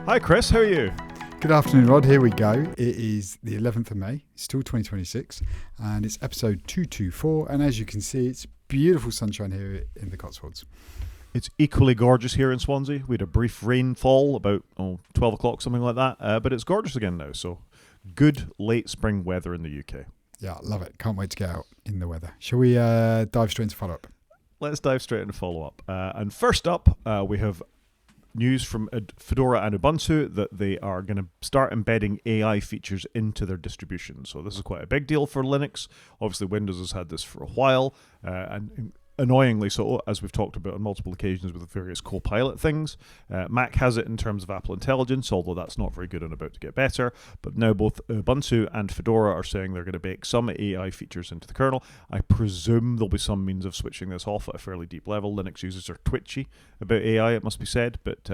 Hi Chris, how are you? Good afternoon, Rod. Here we go. It is the 11th of May. It's still 2026, and it's episode 224. And as you can see, it's beautiful sunshine here in the Cotswolds. It's equally gorgeous here in Swansea. We had a brief rainfall about 12 o'clock, something like that. But it's gorgeous again now, so good late spring weather in the UK. Yeah, love it. Can't wait to get out in the weather. Shall we dive straight into follow-up? Let's dive straight into follow-up. And first up, we have news from Fedora and Ubuntu that they are going to start embedding AI features into their distribution. So this is quite a big deal for Linux. Obviously, Windows has had this for a while, and annoyingly so, as we've talked about on multiple occasions with the various Copilot things. Mac has it in terms of Apple Intelligence, although that's not very good and about to get better. But now both Ubuntu and Fedora are saying they're going to bake some AI features into the kernel. I presume there'll be some means of switching this off at a fairly deep level. Linux users are twitchy about AI, it must be said, but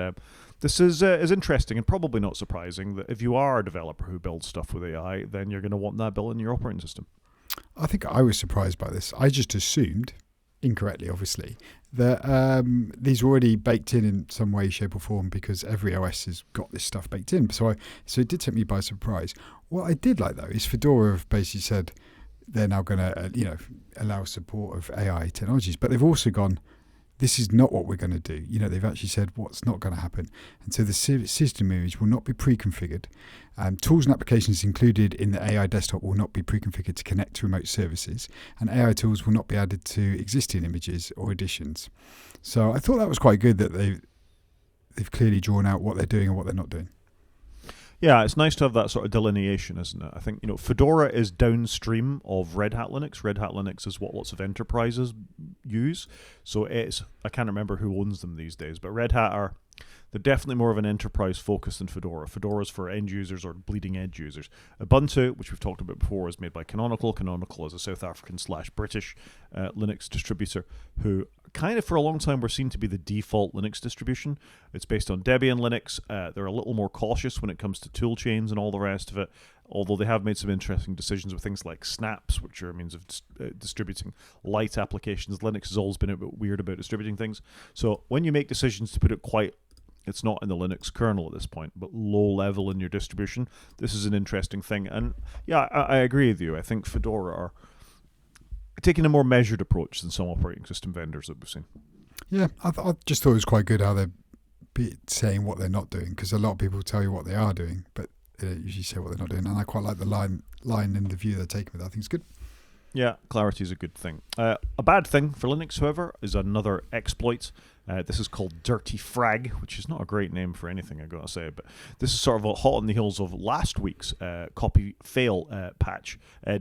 this is interesting and probably not surprising that if you are a developer who builds stuff with AI, then you're going to want that built in your operating system. I think I was surprised by this. I just assumed, incorrectly obviously, that these are already baked in some way, shape or form because every OS has got this stuff baked in. So it did take me by surprise. What I did like though is Fedora have basically said they're now going to allow support of AI technologies, but they've also gone, this is not what we're going to do. They've actually said what's not going to happen. And so the system image will not be pre-configured. Tools and applications included in the AI desktop will not be pre-configured to connect to remote services. And AI tools will not be added to existing images or additions. So I thought that was quite good that they've clearly drawn out what they're doing and what they're not doing. Yeah, it's nice to have that sort of delineation, isn't it? I think, Fedora is downstream of Red Hat Linux. Red Hat Linux is what lots of enterprises use. So I can't remember who owns them these days, but Red Hat they're definitely more of an enterprise focus than Fedora. Fedora's for end users or bleeding edge users. Ubuntu, which we've talked about before, is made by Canonical. Canonical is a South African/British Linux distributor who kind of for a long time were seen to be the default Linux distribution. It's based on Debian Linux. They're a little more cautious when it comes to tool chains and all the rest of it, although they have made some interesting decisions with things like snaps, which are a means of distributing light applications. Linux has always been a bit weird about distributing things. So when you make decisions to put it it's not in the Linux kernel at this point, but low level in your distribution, this is an interesting thing. And yeah, I agree with you. I think Fedora are taking a more measured approach than some operating system vendors that we've seen. Yeah, I just thought it was quite good how they're saying what they're not doing, because a lot of people tell you what they are doing, but they don't usually say what they're not doing. And I quite like the line and the view they're taking with it. I think it's good. Yeah, clarity is a good thing. A bad thing for Linux, however, is another exploit. This is called Dirty Frag, which is not a great name for anything, I've got to say. But this is sort of hot on the heels of last week's copy fail patch. My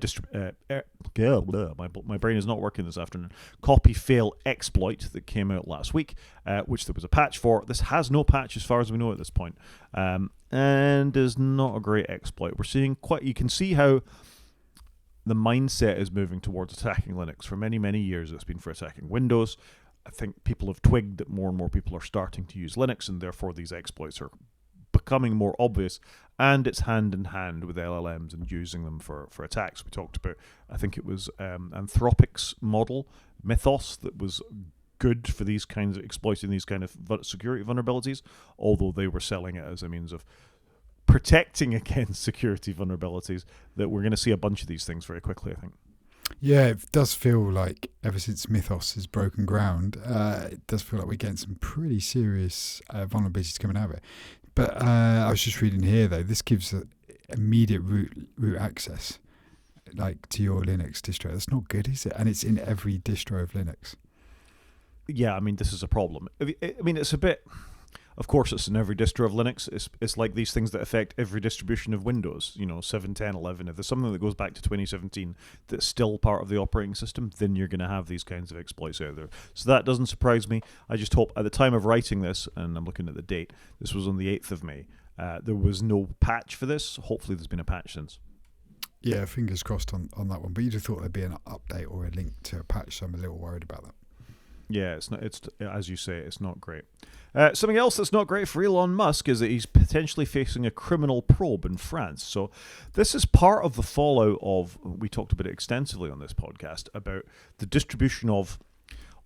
brain is not working this afternoon. Copy fail exploit that came out last week, which there was a patch for. This has no patch as far as we know at this point, and is not a great exploit. We're seeing you can see how the mindset is moving towards attacking Linux. For many, many years, it's been for attacking Windows. I think people have twigged that more and more people are starting to use Linux, and therefore these exploits are becoming more obvious, and it's hand in hand with LLMs and using them for attacks. We talked about, I think it was Anthropic's model, Mythos, that was good for these kinds of exploiting these kind of security vulnerabilities, although they were selling it as a means of protecting against security vulnerabilities. That we're going to see a bunch of these things very quickly, I think. Yeah, it does feel like ever since Mythos has broken ground, it does feel like we're getting some pretty serious vulnerabilities coming out of it. But I was just reading here, though, this gives immediate root access to your Linux distro. That's not good, is it? And it's in every distro of Linux. Yeah, I mean, this is a problem. I mean, it's a bit... Of course, it's in every distro of Linux. It's like these things that affect every distribution of Windows, 7, 10, 11. If there's something that goes back to 2017 that's still part of the operating system, then you're going to have these kinds of exploits out there. So that doesn't surprise me. I just hope at the time of writing this, and I'm looking at the date, this was on the 8th of May, there was no patch for this. Hopefully there's been a patch since. Yeah, fingers crossed on that one. But you'd have thought there'd be an update or a link to a patch, so I'm a little worried about that. Yeah, it's not. It's, as you say, it's not great. Something else that's not great for Elon Musk is that he's potentially facing a criminal probe in France. So this is part of the fallout of, we talked about it extensively on this podcast, about the distribution of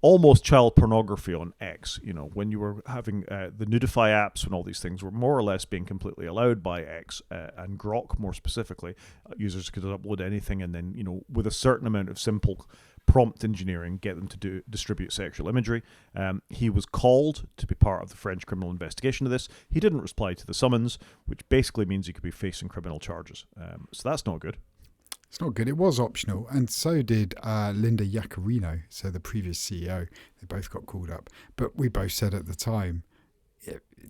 almost child pornography on X. You know, when you were having the Nudify apps and all these things were more or less being completely allowed by X and Grok more specifically. Users could upload anything and then, you know, with a certain amount of simple prompt engineering, get them to distribute sexual imagery. He was called to be part of the French criminal investigation of this. He didn't reply to the summons, which basically means he could be facing criminal charges. So that's not good. It's not good. It was optional, and so did Linda Yaccarino, so the previous CEO. They both got called up. But we both said at the time,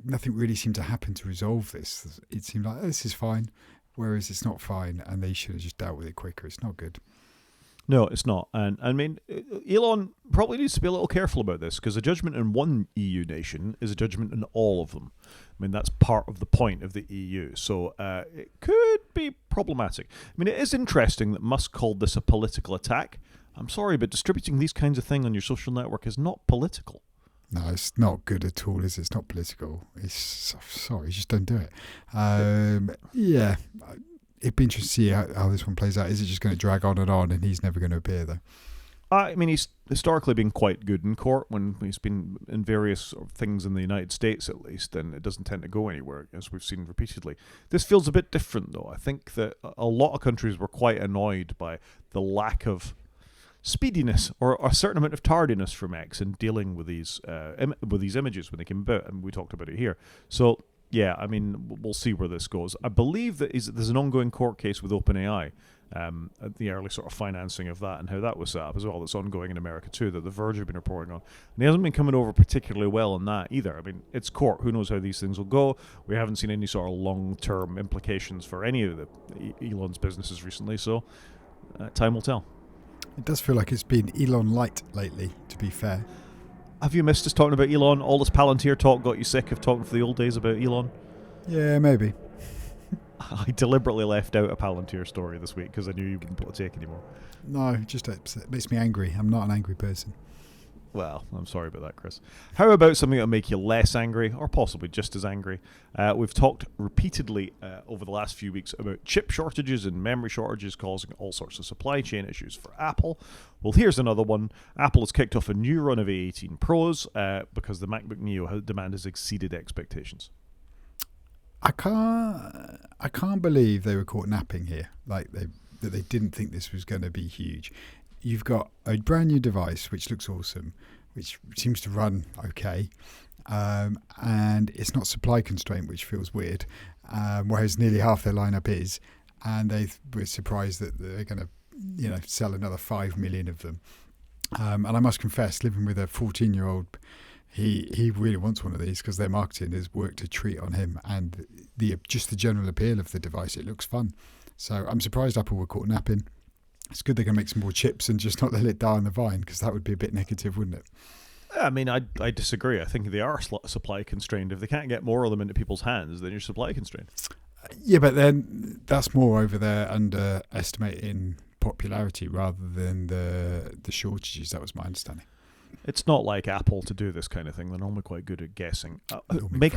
nothing really seemed to happen to resolve this. It seemed like, this is fine, whereas it's not fine, and they should have just dealt with it quicker. It's not good. No, it's not. And I mean, Elon probably needs to be a little careful about this, because a judgment in one EU nation is a judgment in all of them. I mean, that's part of the point of the EU. So it could be problematic. I mean, it is interesting that Musk called this a political attack. I'm sorry, but distributing these kinds of things on your social network is not political. No, it's not good at all, is it? It's not political. Sorry, just don't do it. Yeah. It'd be interesting to see how this one plays out. Is it just going to drag on and he's never going to appear, though? I mean, he's historically been quite good in court when he's been in various things in the United States, at least, and it doesn't tend to go anywhere, as we've seen repeatedly. This feels a bit different, though. I think that a lot of countries were quite annoyed by the lack of speediness or a certain amount of tardiness from X in dealing with these images when they came about, and we talked about it here. So, yeah, I mean, we'll see where this goes. I believe that there's an ongoing court case with OpenAI, the early sort of financing of that and how that was set up as well. That's ongoing in America too, that The Verge have been reporting on. And he hasn't been coming over particularly well on that either. I mean, it's court. Who knows how these things will go? We haven't seen any sort of long-term implications for any of Elon's businesses recently, so time will tell. It does feel like it's been Elon light lately, to be fair. Have you missed us talking about Elon? All this Palantir talk got you sick of talking for the old days about Elon? Yeah, maybe. I deliberately left out a Palantir story this week because I knew you wouldn't be able to take anymore. No, just it makes me angry. I'm not an angry person. Well, I'm sorry about that, Chris. How about something that'll make you less angry, or possibly just as angry? We've talked repeatedly over the last few weeks about chip shortages and memory shortages causing all sorts of supply chain issues for Apple. Well, here's another one. Apple has kicked off a new run of A18 Pros because the MacBook Neo demand has exceeded expectations. I can't believe they were caught napping here. That they didn't think this was going to be huge. You've got a brand new device which looks awesome, which seems to run okay, and it's not supply constrained, which feels weird. Whereas nearly half their lineup is, and they were surprised that they're going to, sell another 5 million of them. And I must confess, living with a 14-year-old, he really wants one of these because their marketing has worked a treat on him, and just the general appeal of the device, it looks fun. So I'm surprised Apple were caught napping. It's good they can make some more chips and just not let it die on the vine, because that would be a bit negative, wouldn't it? I mean, I disagree. I think they are supply constrained. If they can't get more of them into people's hands, then you're supply constrained. Yeah, but then that's more over there underestimating popularity rather than the shortages. That was my understanding. It's not like Apple to do this kind of thing. They're normally quite good at guessing. Make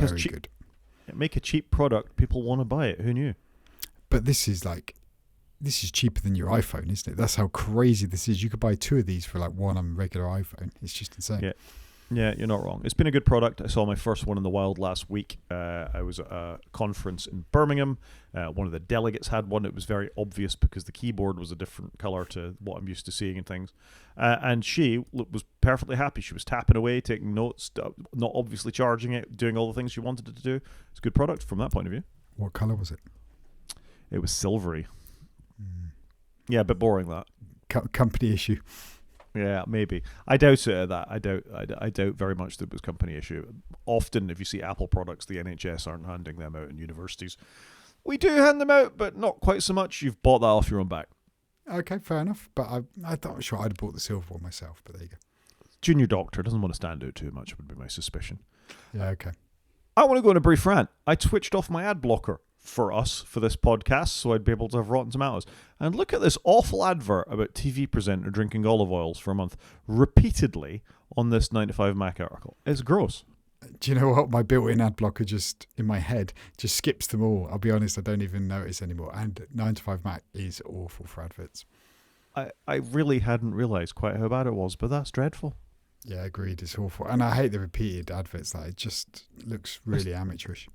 But this is cheaper than your iPhone, isn't it? That's how crazy this is. You could buy 2 of these for like one on a regular iPhone. It's just insane. Yeah, you're not wrong. It's been a good product. I saw my first one in the wild last week. I was at a conference in Birmingham. One of the delegates had one. It was very obvious because the keyboard was a different color to what I'm used to seeing in things. And she was perfectly happy. She was tapping away, taking notes, not obviously charging it, doing all the things she wanted it to do. It's a good product from that point of view. What color was it? It was silvery. Yeah, a bit boring, that. Company issue. Yeah, maybe. I doubt it. I doubt very much that it was company issue. Often, if you see Apple products, the NHS aren't handing them out in universities. We do hand them out, but not quite so much. You've bought that off your own back. Okay, fair enough. But I thought sure I'd have bought the silver one myself. But there you go. Junior doctor doesn't want to stand out too much, would be my suspicion. Yeah, okay. I want to go on a brief rant. I switched off my ad blocker for us for this podcast so I'd be able to have Rotten Tomatoes. And look at this awful advert about TV presenter drinking olive oils for a month repeatedly on this 9 to 5 Mac article. It's gross. Do you know what? My built-in ad blocker just in my head just skips them all. I'll be honest, I don't even notice anymore. And 9 to 5 Mac is awful for adverts. I really hadn't realised quite how bad it was, but that's dreadful. Yeah, agreed. It's awful. And I hate the repeated adverts. Like, it just looks really amateurish.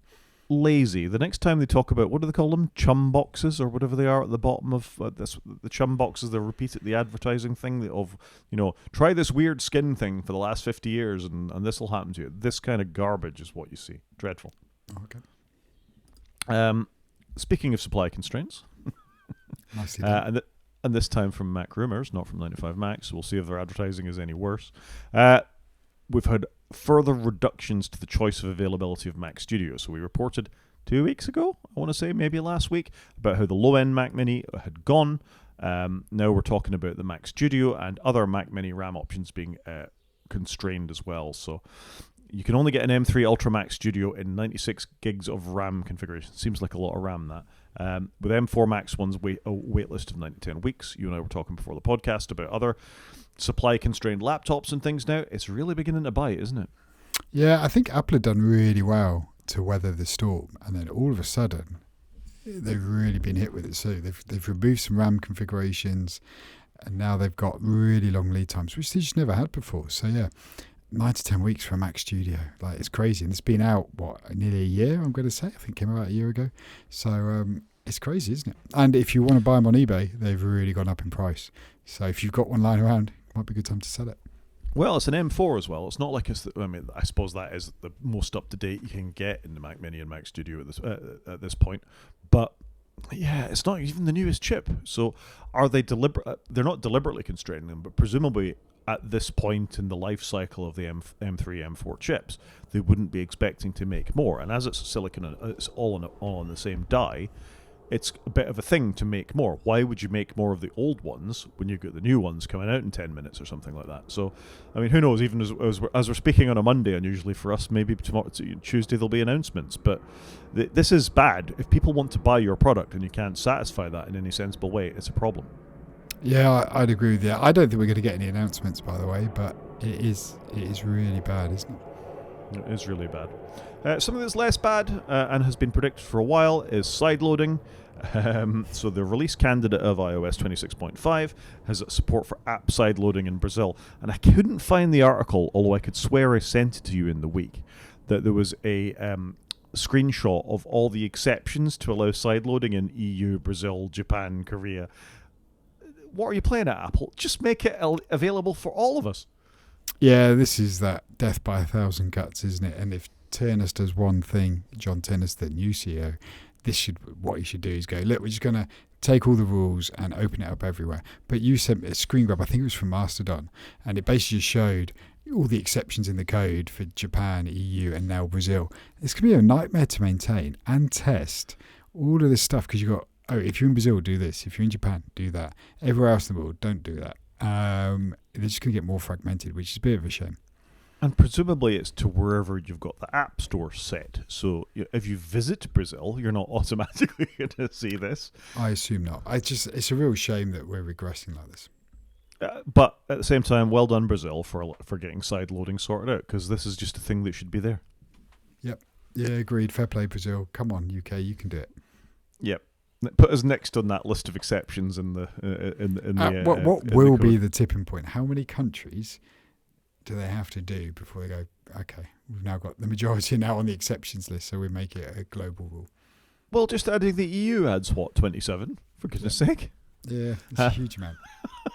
Lazy. The next time they talk about, what do they call them? Chum boxes or whatever they are at the bottom of the chum boxes, they repeat it, the advertising thing of, try this weird skin thing for the last 50 years and this will happen to you. This kind of garbage is what you see. Dreadful. Okay. Speaking of supply constraints, Nicely done. and this time from Mac Rumors, not from 95 Mac, so we'll see if their advertising is any worse. We've had further reductions to the choice of availability of Mac Studio. So we reported 2 weeks ago, I want to say, maybe last week, about how the low-end Mac Mini had gone. Now we're talking about the Mac Studio and other Mac Mini RAM options being constrained as well. So you can only get an M3 Ultra Mac Studio in 96 gigs of RAM configuration. Seems like a lot of RAM, that. With M4 Max one's wait list of 9 to 10 weeks. You and I were talking before the podcast about other supply-constrained laptops and things now. It's really beginning to bite, isn't it? Yeah, I think Apple have done really well to weather the storm. And then all of a sudden, they've really been hit with it. So they've removed some RAM configurations, and now they've got really long lead times, which they just never had before. So yeah, 9 to 10 weeks for a Mac Studio. Like, it's crazy. And it's been out, nearly a year, I'm going to say. I think it came out a year ago. So it's crazy, isn't it? And if you want to buy them on eBay, they've really gone up in price. So if you've got one lying around, it might be a good time to sell it. Well, it's an M4 as well. It's not like I suppose that is the most up-to-date you can get in the Mac Mini and Mac Studio at this point. But yeah, it's not even the newest chip. So are they deliberate? They're not deliberately constraining them, but presumably at this point in the life cycle of the M3, M4 chips, they wouldn't be expecting to make more. And as it's silicon and it's all on the same die, it's a bit of a thing to make more. Why would you make more of the old ones when you've got the new ones coming out in 10 minutes or something like that? So, I mean, who knows? Even as we're speaking on a Monday, unusually for us, maybe tomorrow, Tuesday, there'll be announcements. But this is bad. If people want to buy your product and you can't satisfy that in any sensible way, it's a problem. Yeah, I'd agree with that. I don't think we're going to get any announcements, by the way, but it is really bad, isn't it? It is really bad. Something that's less bad and has been predicted for a while is sideloading. So the release candidate of iOS 26.5 has support for app sideloading in Brazil. And I couldn't find the article, although I could swear I sent it to you in the week, that there was a screenshot of all the exceptions to allow sideloading in EU, Brazil, Japan, Korea. What are you playing at, Apple? Just make it available for all of us. Yeah, this is that death by 1,000 cuts, isn't it? And if Turnus does one thing, John Turnus, the new CEO, what he should do is go, look, we're just going to take all the rules and open it up everywhere. But you sent me a screen grab, I think it was from Mastodon, and it basically just showed all the exceptions in the code for Japan, EU, and now Brazil. It's going to be a nightmare to maintain and test all of this stuff because you've got, if you're in Brazil, do this. If you're in Japan, do that. Everywhere else in the world, don't do that. They're just going to get more fragmented, which is a bit of a shame. And presumably it's to wherever you've got the App Store set. So if you visit Brazil, you're not automatically going to see this. I assume not. It's a real shame that we're regressing like this. But at the same time, well done, Brazil, for getting side loading sorted out, because this is just a thing that should be there. Yep. Yeah, agreed. Fair play, Brazil. Come on, UK, you can do it. Yep. Put us next on that list of exceptions in the what will be the tipping point? How many countries do they have to do before they go, okay, we've now got the majority now on the exceptions list, so we make it a global rule? Well, just adding the EU adds, 27, for goodness sake? Yeah, it's a huge amount.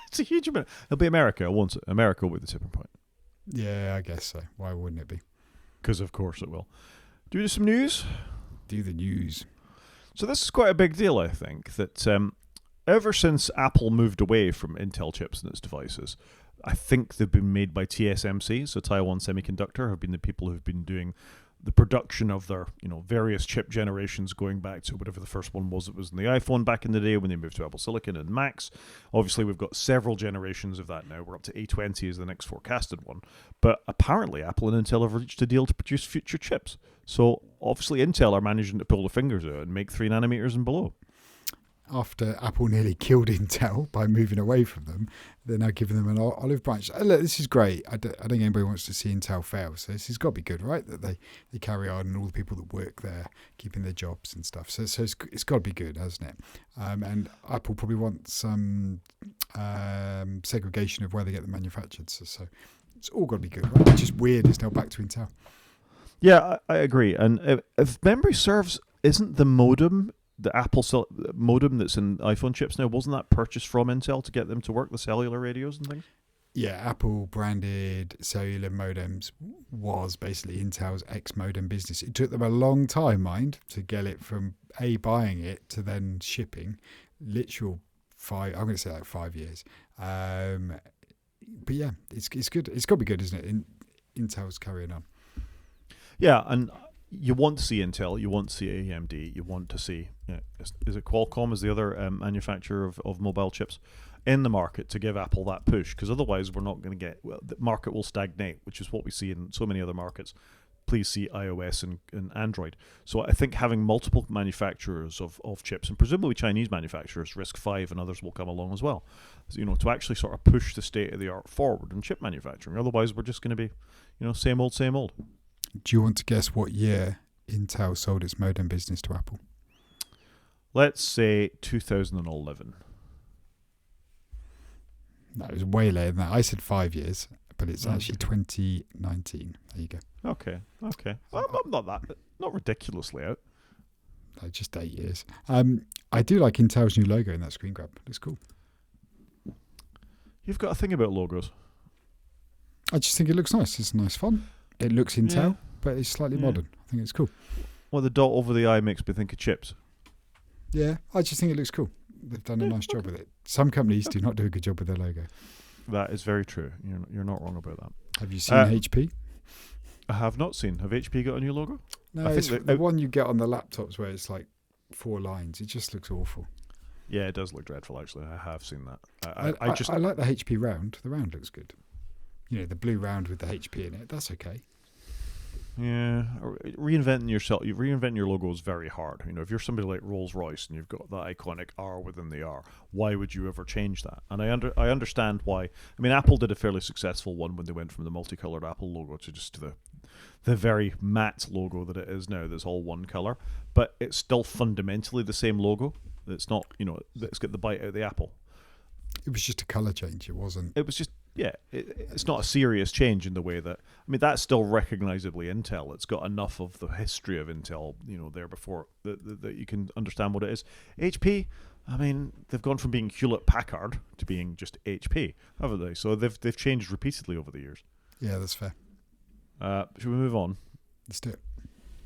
It's a huge amount. It'll be America, won't it? America will be the tipping point. Yeah, I guess so. Why wouldn't it be? Because of course it will. Do we do some news? Do the news. So this is quite a big deal, I think, that ever since Apple moved away from Intel chips in its devices, I think they've been made by TSMC, so Taiwan Semiconductor have been the people who've been doing the production of their, various chip generations going back to whatever the first one was. It was in the iPhone back in the day when they moved to Apple Silicon and Macs. Obviously, we've got several generations of that now. We're up to A20 as the next forecasted one. But apparently, Apple and Intel have reached a deal to produce future chips. So obviously, Intel are managing to pull the fingers out and make 3 nanometers and below. After Apple nearly killed Intel by moving away from them, they're now giving them an olive branch. Look, this is great. I don't think anybody wants to see Intel fail, so this has got to be good, right? That they carry on and all the people that work there keeping their jobs and stuff. So it's got to be good, hasn't it? And Apple probably wants some segregation of where they get them manufactured. So It's all got to be good, right? It's just weird it's now back to Intel. Yeah, I agree. And if memory serves, isn't the modem, the Apple modem that's in iPhone chips now, wasn't that purchased from Intel to get them to work the cellular radios and things? Yeah, Apple branded cellular modems was basically Intel's ex-modem business. It took them a long time, mind, to get it from buying it to then shipping. Literal 5, I'm going to say like 5 years. But yeah, it's good. It's got to be good, isn't it? Intel's carrying on. Yeah, and you want to see Intel, you want to see AMD, you want to see, is it Qualcomm is the other manufacturer of mobile chips in the market to give Apple that push, because otherwise we're not going to the market will stagnate, which is what we see in so many other markets. Please see iOS and Android. So I think having multiple manufacturers of chips, and presumably Chinese manufacturers, RISC-V and others will come along as well, to actually sort of push the state of the art forward in chip manufacturing. Otherwise we're just going to be, same old, same old. Do you want to guess what year Intel sold its modem business to Apple? Let's say 2011. No, it was way later than that. I said 5 years, but it's actually 2019. There you go. Okay. Well, I'm not ridiculously out. No, just 8 years. I do like Intel's new logo in that screen grab. It's cool. You've got a thing about logos. I just think it looks nice. It's a nice font. It looks Intel, but it's slightly modern. I think it's cool. Well, the dot over the I makes me think of chips. Yeah, I just think it looks cool. They've done a nice job with it. Some companies do not do a good job with their logo. That is very true. You're not wrong about that. Have you seen HP? I have not seen. Have HP got a new logo? No, it's the one you get on the laptops where it's like 4 lines. It just looks awful. Yeah, it does look dreadful, actually. I have seen that. I like the HP round. The round looks good. The blue round with the HP in it. That's okay. Yeah, reinventing your logo is very hard. If you're somebody like Rolls-Royce and you've got that iconic R within the R, why would you ever change that? And I understand why. I mean, Apple did a fairly successful one when they went from the multicolored Apple logo to just the very matte logo that it is now. That's all one color, but it's still fundamentally the same logo. It's not, it's got the bite out of the apple. It was just a color change. It wasn't. It was just. Yeah, it's not a serious change in the way that... I mean, that's still recognizably Intel. It's got enough of the history of Intel, there before that you can understand what it is. HP, I mean, they've gone from being Hewlett-Packard to being just HP, haven't they? So they've changed repeatedly over the years. Yeah, that's fair. Should we move on? Let's do it.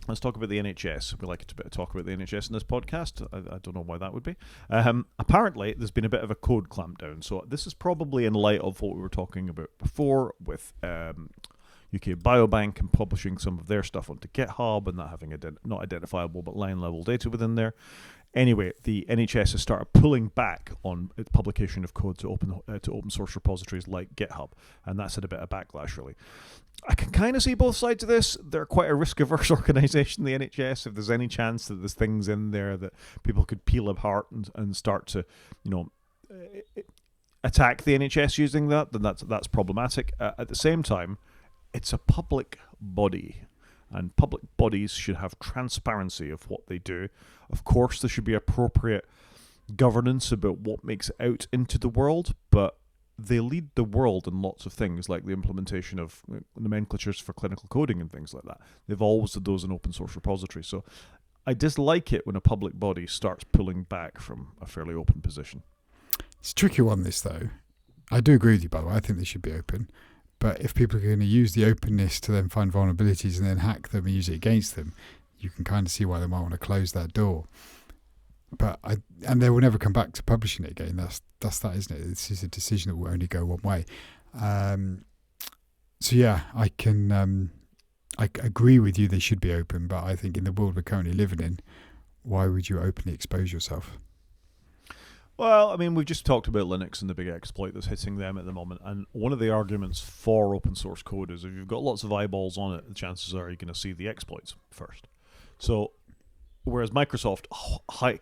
Let's talk about the NHS. We like to talk about the NHS in this podcast. I don't know why that would be. Apparently, there's been a bit of a code clampdown. So this is probably in light of what we were talking about before with UK Biobank and publishing some of their stuff onto GitHub and not having not identifiable but line-level data within there. Anyway, the NHS has started pulling back on its publication of code to open source repositories like GitHub, and that's had a bit of backlash, really. I can kind of see both sides of this. They're quite a risk-averse organisation, the NHS. If there's any chance that there's things in there that people could peel apart and start to, attack the NHS using that, then that's problematic. At the same time, it's a public body, and public bodies should have transparency of what they do. Of course, there should be appropriate governance about what makes it out into the world, but they lead the world in lots of things, like the implementation of nomenclatures for clinical coding and things like that. They've always did those in open source repositories. So I dislike it when a public body starts pulling back from a fairly open position. It's a tricky one, this, though. I do agree with you, by the way. I think they should be open. But if people are going to use the openness to then find vulnerabilities and then hack them and use it against them, you can kind of see why they might want to close that door. But they will never come back to publishing it again. That's that, isn't it? This is a decision that will only go one way. So yeah, I agree with you. They should be open, but I think in the world we're currently living in, why would you openly expose yourself? Well, I mean, we've just talked about Linux and the big exploit that's hitting them at the moment, and one of the arguments for open source code is if you've got lots of eyeballs on it, the chances are you're going to see the exploits first. So, whereas Microsoft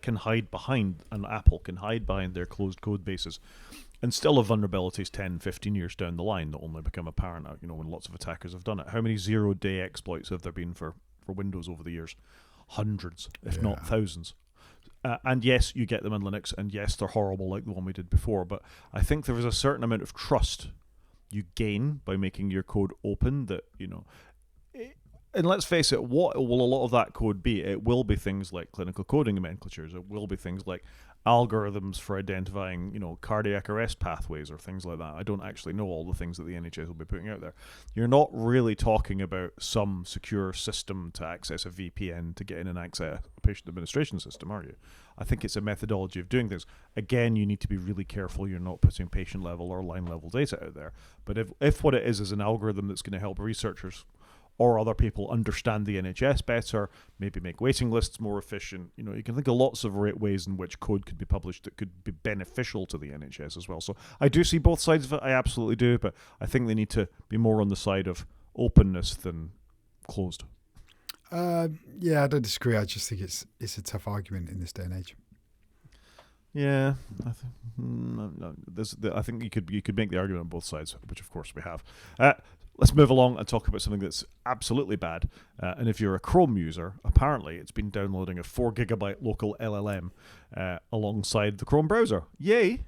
can hide behind, and Apple can hide behind their closed code bases, and still have vulnerabilities 10, 15 years down the line that only become apparent, when lots of attackers have done it. How many zero-day exploits have there been for Windows over the years? Hundreds, if not thousands. And yes, you get them in Linux, and yes, they're horrible like the one we did before, but I think there is a certain amount of trust you gain by making your code open. That and let's face it, what will a lot of that code be? It will be things like clinical coding nomenclatures. It will be things like algorithms for identifying, cardiac arrest pathways or things like that. I don't actually know all the things that the NHS will be putting out there. You're not really talking about some secure system to access a VPN to get in and access a patient administration system, are you? I think it's a methodology of doing things. Again, you need to be really careful you're not putting patient level or line level data out there. But if what it is an algorithm that's going to help researchers or other people understand the NHS better, maybe make waiting lists more efficient. You can think of lots of ways in which code could be published that could be beneficial to the NHS as well. So I do see both sides of it. I absolutely do, but I think they need to be more on the side of openness than closed. Yeah, I don't disagree. I just think it's a tough argument in this day and age. Yeah, I think you could make the argument on both sides, which of course we have. Let's move along and talk about something that's absolutely bad. And if you're a Chrome user, apparently it's been downloading a 4 gigabyte local LLM alongside the Chrome browser. Yay!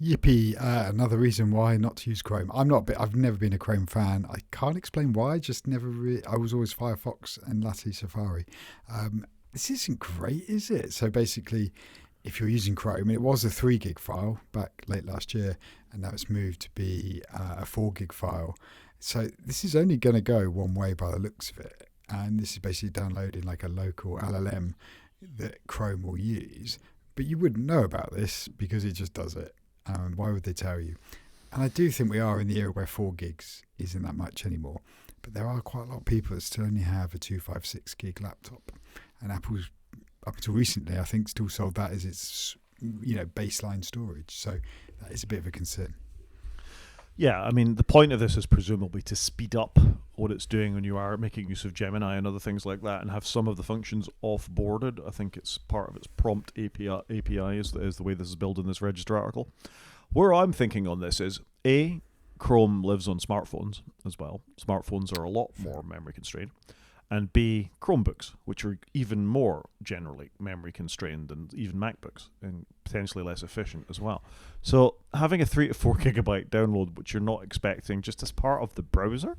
Yippee! Another reason why not to use Chrome. I've never been a Chrome fan. I can't explain why. Just never. I was always Firefox and latterly Safari. This isn't great, is it? So basically, if you're using Chrome, it was a 3 gig file back late last year, and now it's moved to be a 4 gig file. So this is only going to go one way by the looks of it. And this is basically downloading like a local LLM that Chrome will use. But you wouldn't know about this because it just does it. Why would they tell you? And I do think we are in the era where 4 gigs isn't that much anymore. But there are quite a lot of people that still only have a 256 gig laptop. And Apple's, up until recently, I think still sold that as its baseline storage. So that is a bit of a concern. Yeah, I mean, the point of this is presumably to speed up what it's doing when you are making use of Gemini and other things like that and have some of the functions off-boarded. I think it's part of its prompt API is the way this is built in this Register article. Where I'm thinking on this is, A, Chrome lives on smartphones as well. Smartphones are a lot more memory constrained. And B, Chromebooks, which are even more generally memory constrained than even MacBooks and potentially less efficient as well. So having a 3 to 4 gigabyte download, which you're not expecting just as part of the browser,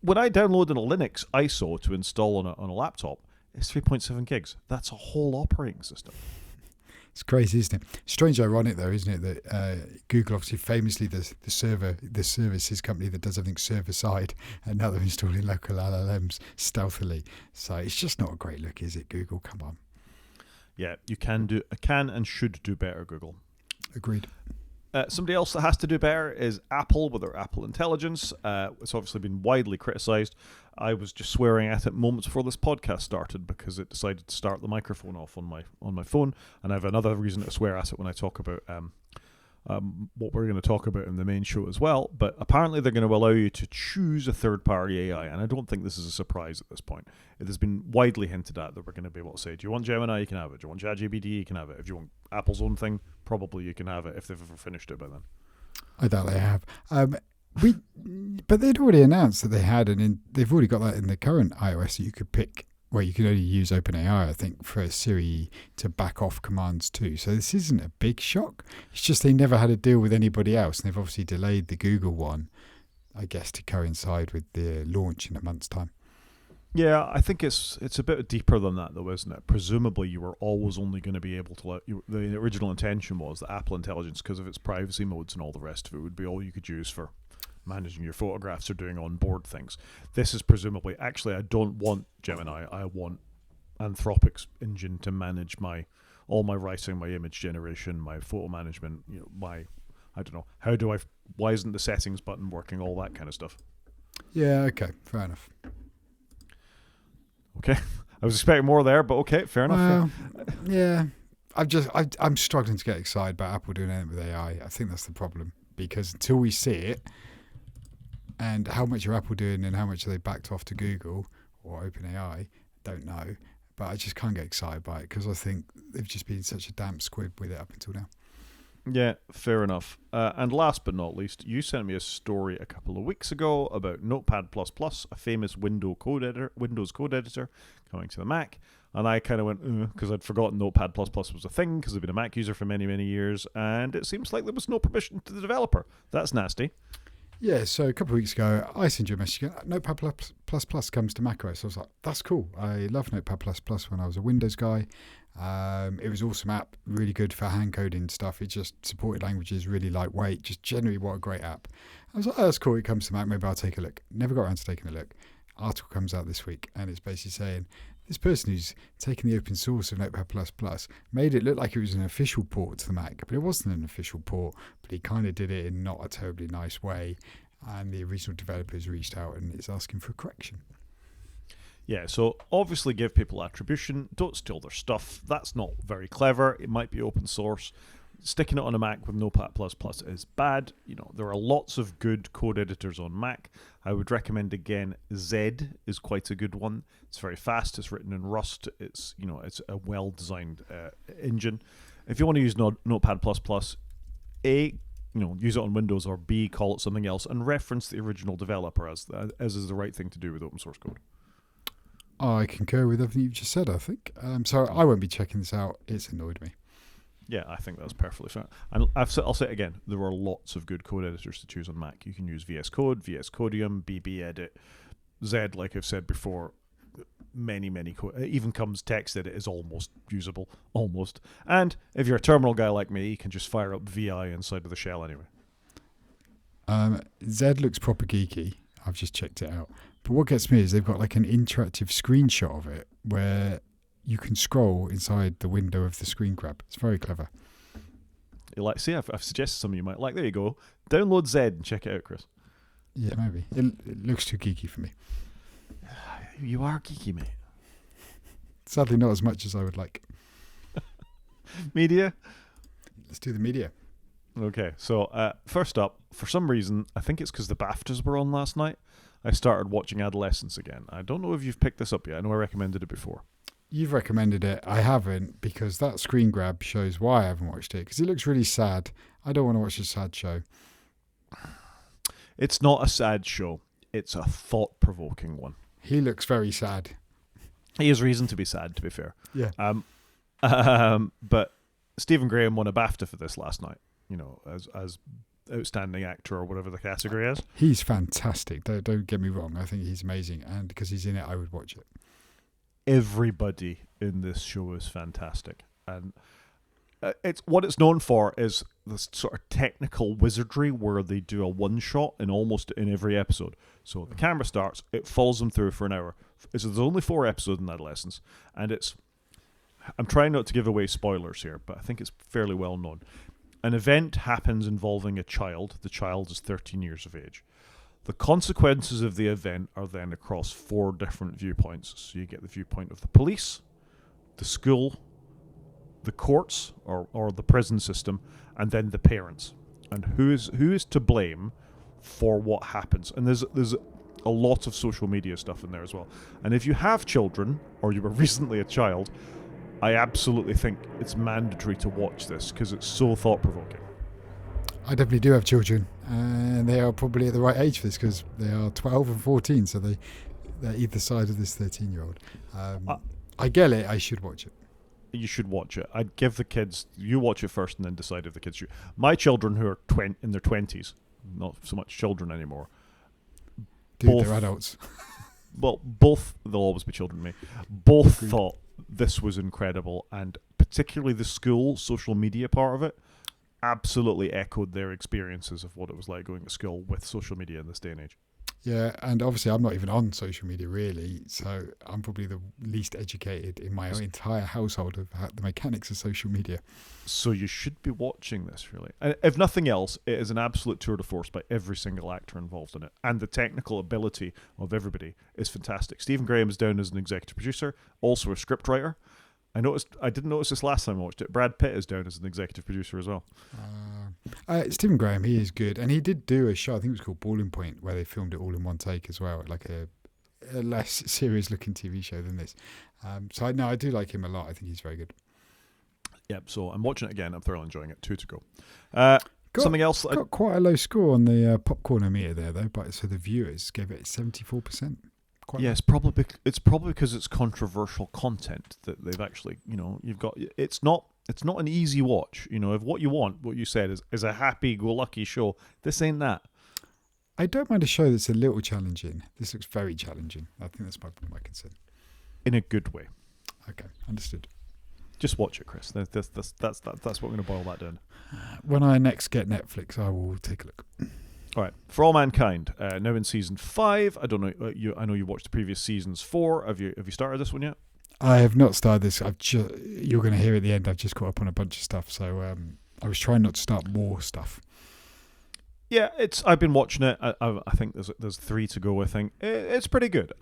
when I download in a Linux ISO to install on a laptop, it's 3.7 gigs. That's a whole operating system. It's crazy, isn't it? Strange ironic, though, isn't it, that Google, obviously famously the services company that does everything server-side, and now they're installing local LLMs stealthily. So it's just not a great look, is it, Google? Come on. Yeah, you can and should do better, Google. Agreed. Somebody else that has to do better is Apple with their Apple Intelligence. It's obviously been widely criticised. I was just swearing at it moments before this podcast started because it decided to start the microphone off on my phone, and I have another reason to swear at it when I talk about what we're going to talk about in the main show as well. But apparently they're going to allow you to choose a third-party AI, and I don't think this is a surprise at this point. It has been widely hinted at that we're going to be able to say, do you want Gemini? You can have it. Do you want ChatGPT? You can have it. If you want Apple's own thing, probably you can have it if they've ever finished it by then. I doubt they have. But they'd already announced that they had, and they've already got that in the current iOS that you could pick. Well, you can only use OpenAI, I think, for Siri to back off commands too. So this isn't a big shock. It's just they never had a deal with anybody else, and they've obviously delayed the Google one, I guess, to coincide with the launch in a month's time. Yeah, I think it's a bit deeper than that, though, isn't it? Presumably, you were always only going to be able to the original intention was that Apple Intelligence, because of its privacy modes and all the rest of it, would be all you could use for managing your photographs or doing on-board things. This is presumably, actually, I don't want Gemini. I want Anthropic's engine to manage all my writing, my image generation, my photo management, I don't know, why isn't the settings button working, all that kind of stuff. Yeah, okay, fair enough. Okay, I was expecting more there, but okay, fair enough. Yeah, I'm struggling to get excited about Apple doing anything with AI. I think that's the problem, because until we see it, and how much are Apple doing and how much are they backed off to Google or OpenAI, don't know. But I just can't get excited by it because I think they've just been such a damp squib with it up until now. Yeah, fair enough. And last but not least, you sent me a story a couple of weeks ago about Notepad++, a famous Windows code editor coming to the Mac. And I kind of went, because I'd forgotten Notepad++ was a thing, because I've been a Mac user for many, many years, and it seems like there was no permission to the developer. That's nasty. Yeah, so a couple of weeks ago, I sent you a message. Notepad++ comes to macOS. I was like, that's cool. I love Notepad++ when I was a Windows guy. It was an awesome app, really good for hand coding stuff. It just supported languages, really lightweight, just generally what a great app. I was like, oh, that's cool. It comes to Mac. Maybe I'll take a look. Never got around to taking a look. Article comes out this week, and it's basically saying, this person who's taken the open source of Notepad++ made it look like it was an official port to the Mac, but it wasn't an official port, but he kind of did it in not a terribly nice way, and the original developers reached out and it's asking for a correction. Yeah, so obviously give people attribution, don't steal their stuff. That's not very clever. It might be open source. Sticking it on a Mac with Notepad++ is bad. There are lots of good code editors on Mac. I would recommend again Zed is quite a good one. It's very fast. It's written in Rust. It's a well-designed engine. If you want to use Notepad++, A, use it on Windows, or B, call it something else and reference the original developer as is the right thing to do with open source code. I concur with everything you've just said, I think. So I won't be checking this out. It's annoyed me. Yeah, I think that's perfectly fine. And I'll say it again, there are lots of good code editors to choose on Mac. You can use VS Code, VS Codium, BBEdit, Zed, like I've said before, many, it even comes text edit is almost usable, almost. And if you're a terminal guy like me, you can just fire up VI inside of the shell anyway. Zed looks proper geeky. I've just checked it out. But what gets me is they've got like an interactive screenshot of it where you can scroll inside the window of the screen grab. It's very clever. I've suggested some of you might like. There you go. Download Zed and check it out, Chris. Yeah, maybe. It looks too geeky for me. You are geeky, mate. Sadly, not as much as I would like. Media? Let's do the media. Okay, so first up, for some reason, I think it's because the BAFTAs were on last night, I started watching Adolescence again. I don't know if you've picked this up yet. I know I recommended it before. You've recommended it. I haven't, because that screen grab shows why I haven't watched it, because it looks really sad. I don't want to watch a sad show. It's not a sad show. It's a thought-provoking one. He looks very sad. He has reason to be sad, to be fair. Yeah. But Stephen Graham won a BAFTA for this last night, as outstanding actor or whatever the category is. He's fantastic. Don't get me wrong. I think he's amazing. And because he's in it, I would watch it. Everybody in this show is fantastic. And it's what it's known for is this sort of technical wizardry where they do a one-shot in almost in every episode. So the camera starts, it follows them through for an hour. There's only 4 episodes in Adolescence, and I'm trying not to give away spoilers here, but I think it's fairly well known. An event happens involving a child. The child is 13 years of age. The consequences of the event are then across 4 different viewpoints. So you get the viewpoint of the police, the school, the courts or the prison system, and then the parents. And who is to blame for what happens. And there's a lot of social media stuff in there as well. And if you have children, or you were recently a child, I absolutely think it's mandatory to watch this because it's so thought-provoking. I definitely do have children, and they are probably at the right age for this because they are 12 and 14, so they're either side of this 13-year-old. I get it. I should watch it. You should watch it. I'd give the kids... You watch it first and then decide if the kids should. My children who are in their 20s, not so much children anymore. Dude, they're adults. Well, both... They'll always be children to me. Both Agreed. thought this was incredible, and particularly the school social media part of it absolutely echoed their experiences of what it was like going to school with social media in this day and age. Yeah, and obviously I'm not even on social media really, so I'm probably the least educated in my entire household of the mechanics of social media. So you should be watching this, really. And if nothing else, it is an absolute tour de force by every single actor involved in it. And the technical ability of everybody is fantastic. Stephen Graham is down as an executive producer, also a scriptwriter. I didn't notice this last time I watched it. Brad Pitt is down as an executive producer as well. Stephen Graham, he is good. And he did do a show, I think it was called Boiling Point, where they filmed it all in one take as well, like a less serious-looking TV show than this. So I do like him a lot. I think he's very good. Yep, so I'm watching it again. I'm thoroughly enjoying it. 2 to go. Something else... Got quite a low score on the popcorn meter there, though, but so the viewers gave it 74%. quite. Yeah, it's probably because it's controversial content that they've actually, you've got. It's not an easy watch. If what you said is a happy-go-lucky show, this ain't that. I don't mind a show that's a little challenging. This looks very challenging. I think that's my concern. In a good way. Okay, understood. Just watch it, Chris. That's what we're going to boil that down. When I next get Netflix, I will take a look. All right, For All Mankind, now in season 5. I don't know. I know you watched the previous seasons 4. Have you started this one yet? I have not started this. You're going to hear at the end. I've just caught up on a bunch of stuff, so I was trying not to start more stuff. Yeah, I've been watching it. I think there's 3 to go. I think it's pretty good.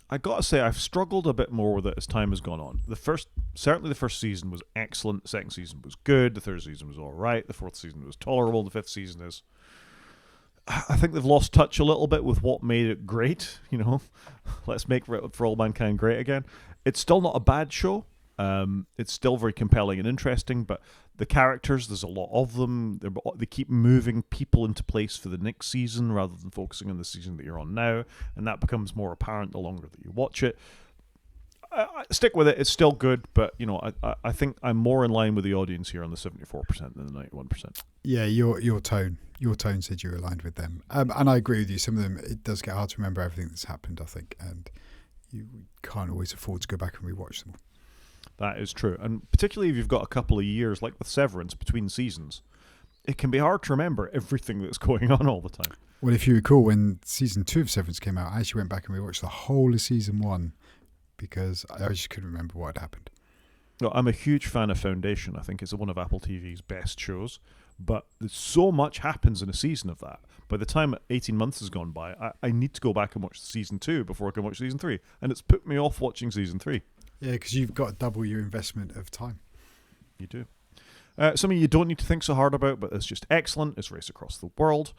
I gotta say, I've struggled a bit more with it as time has gone on. Certainly the first season was excellent. The second season was good. The third season was all right. The fourth season was tolerable. The fifth season is. I think they've lost touch a little bit with what made it great. Let's make For All Mankind great again. It's still not a bad show. It's still very compelling and interesting, but the characters, there's a lot of them. They keep moving people into place for the next season rather than focusing on the season that you're on now, and that becomes more apparent the longer that you watch it. I stick with it. It's still good, but I think I'm more in line with the audience here on the 74% than the 91%. Yeah, your tone said you were aligned with them, and I agree with you. Some of them, it does get hard to remember everything that's happened, I think, and you can't always afford to go back and rewatch them all. That is true. And particularly if you've got a couple of years, like with Severance, between seasons, it can be hard to remember everything that's going on all the time. Well, if you recall, when season 2 of Severance came out, I actually went back and rewatched the whole of season 1 because I just couldn't remember what had happened. No, I'm a huge fan of Foundation. I think it's one of Apple TV's best shows. But so much happens in a season of that. By the time 18 months has gone by, I need to go back and watch season 2 before I can watch season 3. And it's put me off watching season 3. Yeah, because you've got to double your investment of time. You do. Something you don't need to think so hard about, but it's just excellent, is Race Across the World.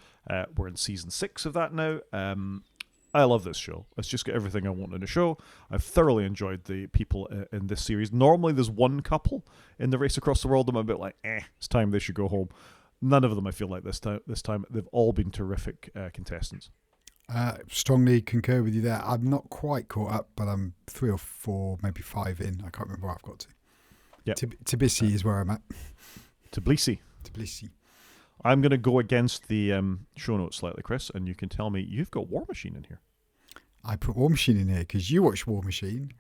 We're in season 6 of that now. I love this show. It's just got everything I want in a show. I've thoroughly enjoyed the people in this series. Normally there's one couple in the Race Across the World. I'm a bit like, it's time they should go home. None of them I feel like this time. They've all been terrific contestants. Strongly concur with you there. I'm not quite caught up, but I'm 3 or 4, maybe 5 in. I can't remember where I've got to. Yeah, Tbilisi is where I'm at. Tbilisi. I'm going to go against the show notes slightly, Chris, and you can tell me you've got War Machine in here. I put War Machine in here because you watched War Machine,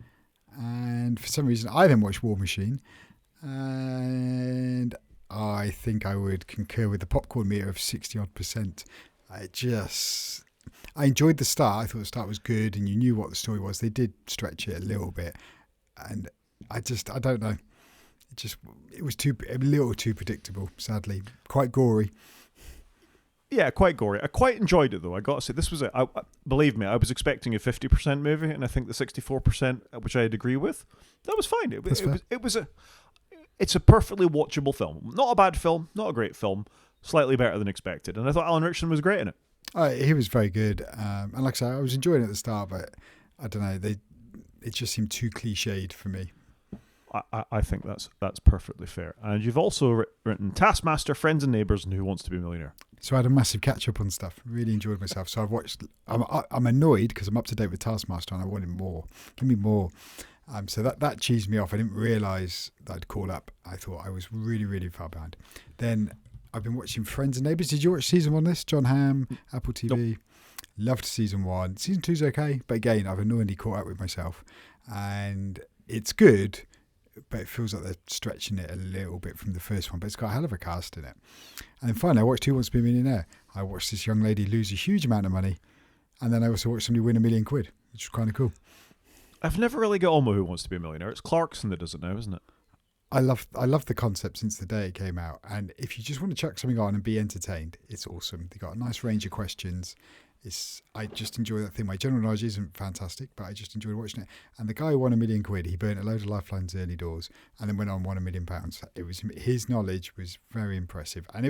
and for some reason I then watched War Machine, and I think I would concur with the popcorn meter of 60-odd%. I enjoyed the start. I thought the start was good, and you knew what the story was. They did stretch it a little bit, and I don't know. It was a little too predictable, sadly. Quite gory. Yeah, quite gory. I quite enjoyed it, though. I got to say, this was believe me, I was expecting a 50% movie, and I think the 64%, which I'd agree with, that was fine. It's a perfectly watchable film. Not a bad film, not a great film, slightly better than expected. And I thought Alan Ritchson was great in it. He was very good, and like I said, I was enjoying it at the start, but I don't know, it just seemed too cliched for me. I think that's perfectly fair. And you've also written Taskmaster, Friends and Neighbours, and Who Wants to Be a Millionaire. So I had a massive catch up on stuff. Really enjoyed myself. So I've watched. I'm annoyed because I'm up to date with Taskmaster and I wanted more. Give me more. So that cheesed me off. I didn't realise that I'd call up. I thought I was really, really far behind. Then I've been watching Friends and Neighbours. Did you watch season 1 of this? John Hamm, Apple TV. Nope. Loved season 1. Season 2's okay, but again, I've annoyingly caught up with myself, and it's good. But it feels like they're stretching it a little bit from the first one. But it's got a hell of a cast in it. And then finally, I watched Who Wants to Be a Millionaire. I watched this young lady lose a huge amount of money. And then I also watched somebody win £1 million, which was kind of cool. I've never really got on with Who Wants to Be a Millionaire. It's Clarkson that does it now, isn't it? I love the concept since the day it came out. And if you just want to chuck something on and be entertained, it's awesome. They got a nice range of questions. I just enjoy that thing. My general knowledge isn't fantastic, but I just enjoyed watching it. And the guy who won £1 million, he burnt a load of lifelines early doors, and then went on and won £1 million. It was his knowledge was very impressive, and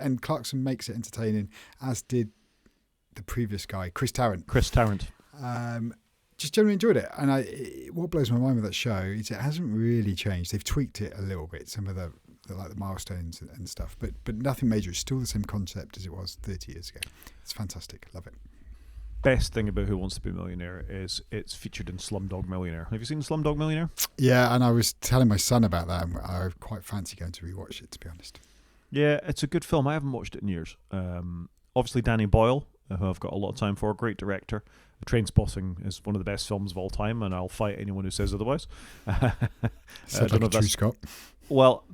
and Clarkson makes it entertaining, as did the previous guy, Chris Tarrant. Just generally enjoyed it, and what blows my mind with that show is it hasn't really changed. They've tweaked it a little bit, some of the milestones and stuff, but nothing major. It's still the same concept as it was 30 years ago. It's fantastic. Love it. best thing about Who Wants to Be a Millionaire is it's featured in Slumdog Millionaire. Have you seen Slumdog Millionaire? Yeah, and I was telling my son about that, and I quite fancy going to rewatch it, to be honest. Yeah, it's a good film. I haven't watched it in years. Obviously, Danny Boyle, who I've got a lot of time for, great director. Trainspotting is one of the best films of all time, and I'll fight anyone who says otherwise. Sounds like a true Scot. Well,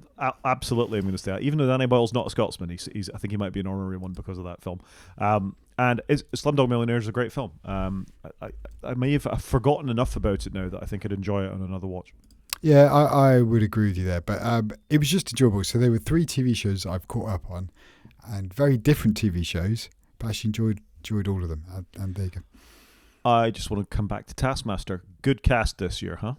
absolutely, I'm going to say that. Even though Danny Boyle's not a Scotsman, I think he might be an honorary one because of that film. And Slumdog Millionaire is a great film. I may have forgotten enough about it now that I think I'd enjoy it on another watch. Yeah, I would agree with you there, but it was just enjoyable. So there were 3 TV shows I've caught up on, and very different TV shows, but I actually enjoyed all of them. And there you go. I just want to come back to Taskmaster. Good cast this year, huh?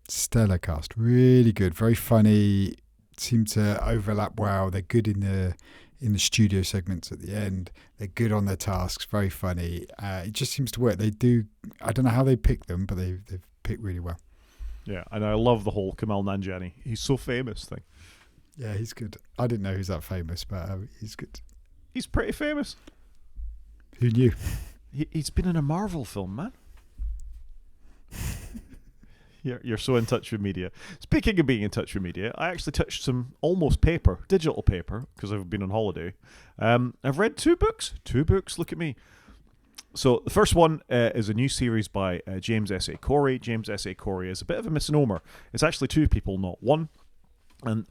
Stellar cast, really good, very funny. Seem to overlap well. They're good in the studio segments at the end. They're good on their tasks, very funny. It just seems to work. They do. I don't know how they pick them, but they've picked really well. Yeah, and I love the whole Kamal Nanjiani. He's so famous thing. Yeah, he's good. I didn't know he was that famous, but he's good. He's pretty famous. Who knew? He's been in a Marvel film, man. You're so in touch with media. Speaking of being in touch with media, I actually touched some almost digital paper, because I've been on holiday. I've read 2 books. 2 books, look at me. So the first one is a new series by James S.A. Corey. James S.A. Corey is a bit of a misnomer. It's actually 2 people, not 1. And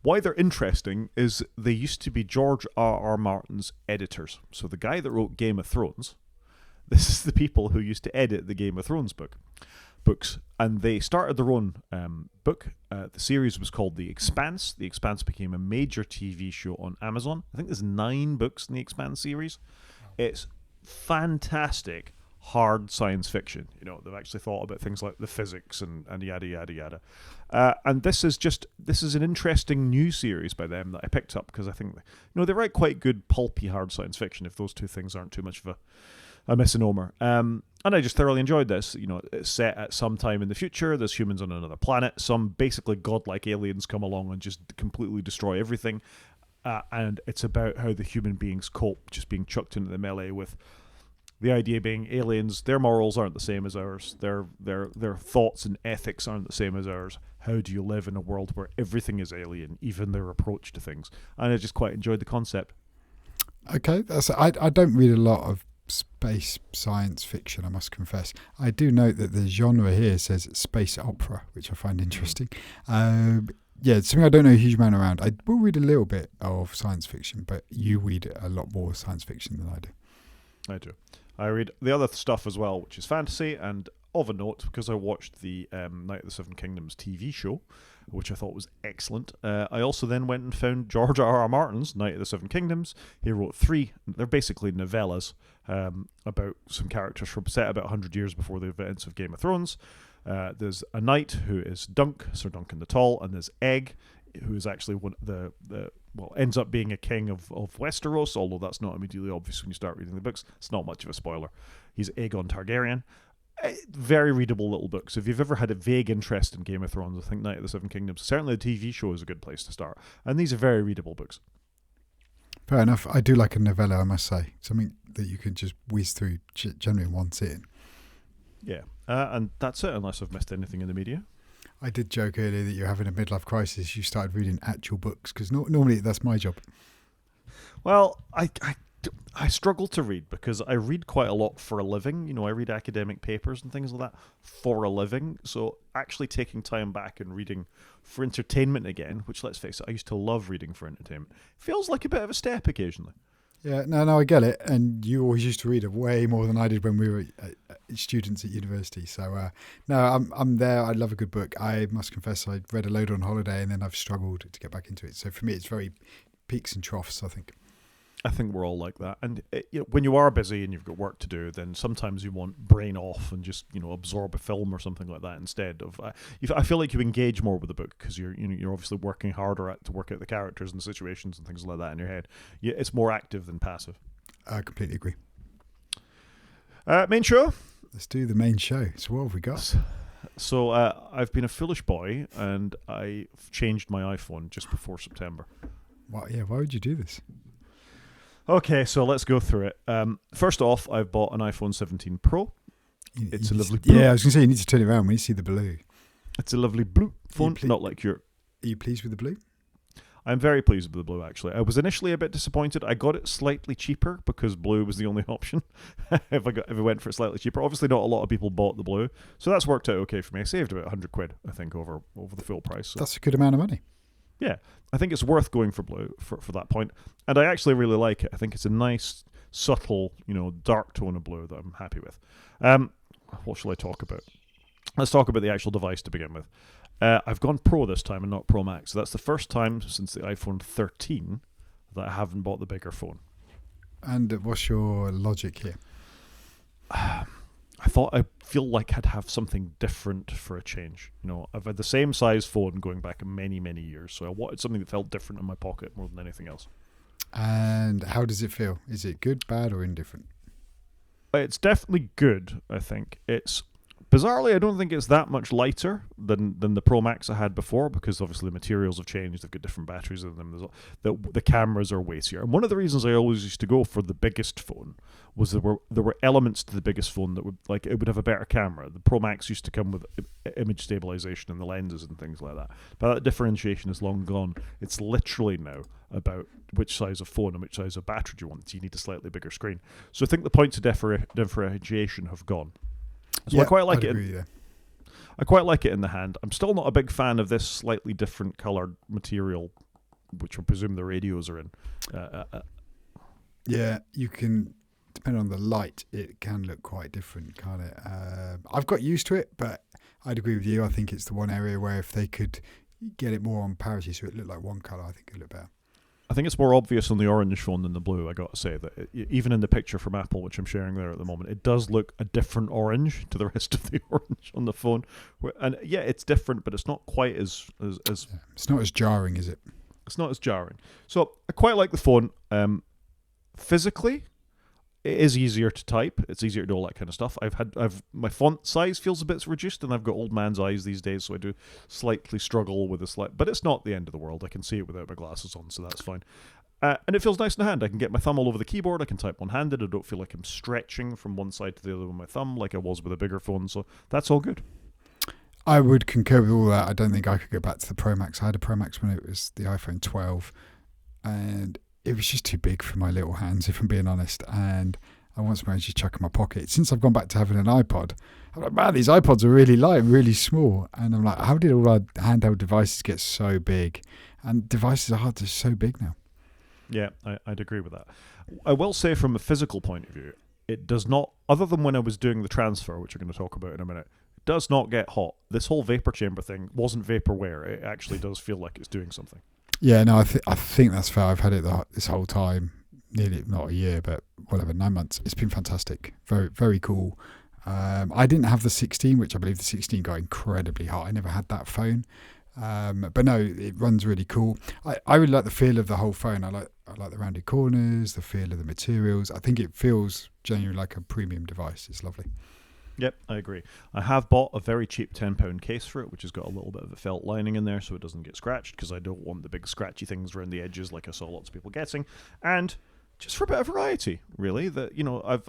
why they're interesting is they used to be George R.R. Martin's editors. So the guy that wrote Game of Thrones, this is the people who used to edit the Game of Thrones books. And they started their own book. The series was called The Expanse. The Expanse became a major TV show on Amazon. I think there's 9 books in The Expanse series. It's fantastic hard science fiction. They've actually thought about things like the physics and yada yada yada. And this is an interesting new series by them that I picked up because I think they write quite good pulpy hard science fiction, if those 2 things aren't too much of a misnomer. And I just thoroughly enjoyed this. It's set at some time in the future. There's humans on another planet. Some basically godlike aliens come along and just completely destroy everything. And it's about how the human beings cope, just being chucked into the melee with the idea being aliens. Their morals aren't the same as ours. Their thoughts and ethics aren't the same as ours. How do you live in a world where everything is alien, even their approach to things? And I just quite enjoyed the concept. Okay, I don't read a lot of space science fiction, I must confess. I do note that the genre here says space opera, which I find interesting. Yeah, it's something I don't know a huge amount around. I will read a little bit of science fiction, but you read a lot more science fiction than I do. I do. I read the other stuff as well, which is fantasy, and of a note, because I watched the Night of the Seven Kingdoms TV show, which I thought was excellent. I also then went and found George R.R. Martin's Night of the Seven Kingdoms. He wrote 3, they're basically novellas about some characters from set about 100 years before the events of Game of Thrones. There's a knight who is Dunk, Sir Duncan the Tall, and there's Egg, who is actually one ends up being a king of Westeros, although that's not immediately obvious when you start reading the books. It's not much of a spoiler. He's Aegon Targaryen. Very readable little books. If you've ever had a vague interest in Game of Thrones, I think Night of the Seven Kingdoms, certainly the TV show is a good place to start. And these are very readable books. Fair enough. I do like a novella, I must say. Something that you can just whiz through generally in one sitting. Yeah. And that's it, unless I've missed anything in the media. I did joke earlier that you're having a midlife crisis. You started reading actual books, because normally that's my job. Well, I struggle to read because I read quite a lot for a living. I read academic papers and things like that for a living. So actually taking time back and reading for entertainment again, which, let's face it, I used to love reading for entertainment, feels like a bit of a step occasionally. Yeah, no, I get it. And you always used to read way more than I did when we were students at university. So, no, I'm there. I love a good book. I must confess I read a load on holiday and then I've struggled to get back into it. So for me, it's very peaks and troughs, I think. I think we're all like that. And when you are busy and you've got work to do, then sometimes you want brain off and just absorb a film or something like that instead of. I feel like you engage more with the book because you're obviously working harder to work out the characters and the situations and things like that in your head. It's more active than passive. I completely agree. Main show. Let's do the main show. So what have we got? So I've been a foolish boy and I've changed my iPhone just before September. Why would you do this? Okay, so let's go through it. First off, I've bought an iPhone 17 Pro. It's a lovely blue. Yeah, I was going to say, you need to turn it around when you see the blue. It's a lovely blue phone, not like your... Are you pleased with the blue? I'm very pleased with the blue, actually. I was initially a bit disappointed. I got it slightly cheaper because blue was the only option if I went for it slightly cheaper. Obviously, not a lot of people bought the blue, so that's worked out okay for me. I saved about 100 quid, I think, over the full price. So. That's a good amount of money. Yeah, I think it's worth going for blue for that point. And I actually really like it. I think it's a nice, subtle, dark tone of blue that I'm happy with. What shall I talk about? Let's talk about the actual device to begin with. I've gone Pro this time and not Pro Max. So that's the first time since the iPhone 13 that I haven't bought the bigger phone. And what's your logic here? I feel like I'd have something different for a change. I've had the same size phone going back many, many years. So I wanted something that felt different in my pocket more than anything else. And how does it feel? Is it good, bad, or indifferent? It's definitely good, I think. Bizarrely, I don't think it's that much lighter than the Pro Max I had before, because obviously the materials have changed. They've got different batteries in them. The cameras are weightier. And one of the reasons I always used to go for the biggest phone was there were elements to the biggest phone that it would have a better camera. The Pro Max used to come with image stabilization and the lenses and things like that. But that differentiation is long gone. It's literally now about which size of phone and which size of battery you want. So you need a slightly bigger screen. So I think the points of differentiation have gone. So yeah, I quite like it. Agree, yeah. I quite like it in the hand. I'm still not a big fan of this slightly different coloured material, which I presume the radios are in. Yeah, you can, depending on the light, it can look quite different, can't it? I've got used to it, but I'd agree with you. I think it's the one area where if they could get it more on parity so it looked like one colour, I think it would look better. I think it's more obvious on the orange phone than the blue, I got to say. That even in the picture from Apple, which I'm sharing there at the moment, it does look a different orange to the rest of the orange on the phone. And yeah, it's different, but it's not quite as... It's not as jarring, is it? It's not as jarring. So I quite like the phone. Physically, it is easier to type. It's easier to do all that kind of stuff. My font size feels a bit reduced, and I've got old man's eyes these days, so I do slightly struggle with but it's not the end of the world. I can see it without my glasses on, so that's fine. And it feels nice in the hand. I can get my thumb all over the keyboard. I can type one-handed. I don't feel like I'm stretching from one side to the other with my thumb like I was with a bigger phone, so that's all good. I would concur with all that. I don't think I could go back to the Pro Max. I had a Pro Max when it was the iPhone 12, and it was just too big for my little hands, if I'm being honest. And I once managed to chuck in my pocket. Since I've gone back to having an iPod, I'm like, man, these iPods are really light and really small. And I'm like, how did all our handheld devices get so big? And devices are so big now. Yeah, I'd agree with that. I will say from a physical point of view, it does not, other than when I was doing the transfer, which we're going to talk about in a minute, it does not get hot. This whole vapor chamber thing wasn't vaporware. It actually does feel like it's doing something. Yeah, no, I think that's fair. I've had it this whole time, nearly not a year, but whatever, 9 months. It's been fantastic. Very, very cool. I didn't have the 16, which I believe the 16 got incredibly hot. I never had that phone. But no, it runs really cool. I really like the feel of the whole phone. I like the rounded corners, the feel of the materials. I think it feels genuinely like a premium device. It's lovely. Yep, I agree. I have bought a very cheap £10 case for it, which has got a little bit of a felt lining in there so it doesn't get scratched, because I don't want the big scratchy things around the edges like I saw lots of people getting. And just for a bit of variety, really. That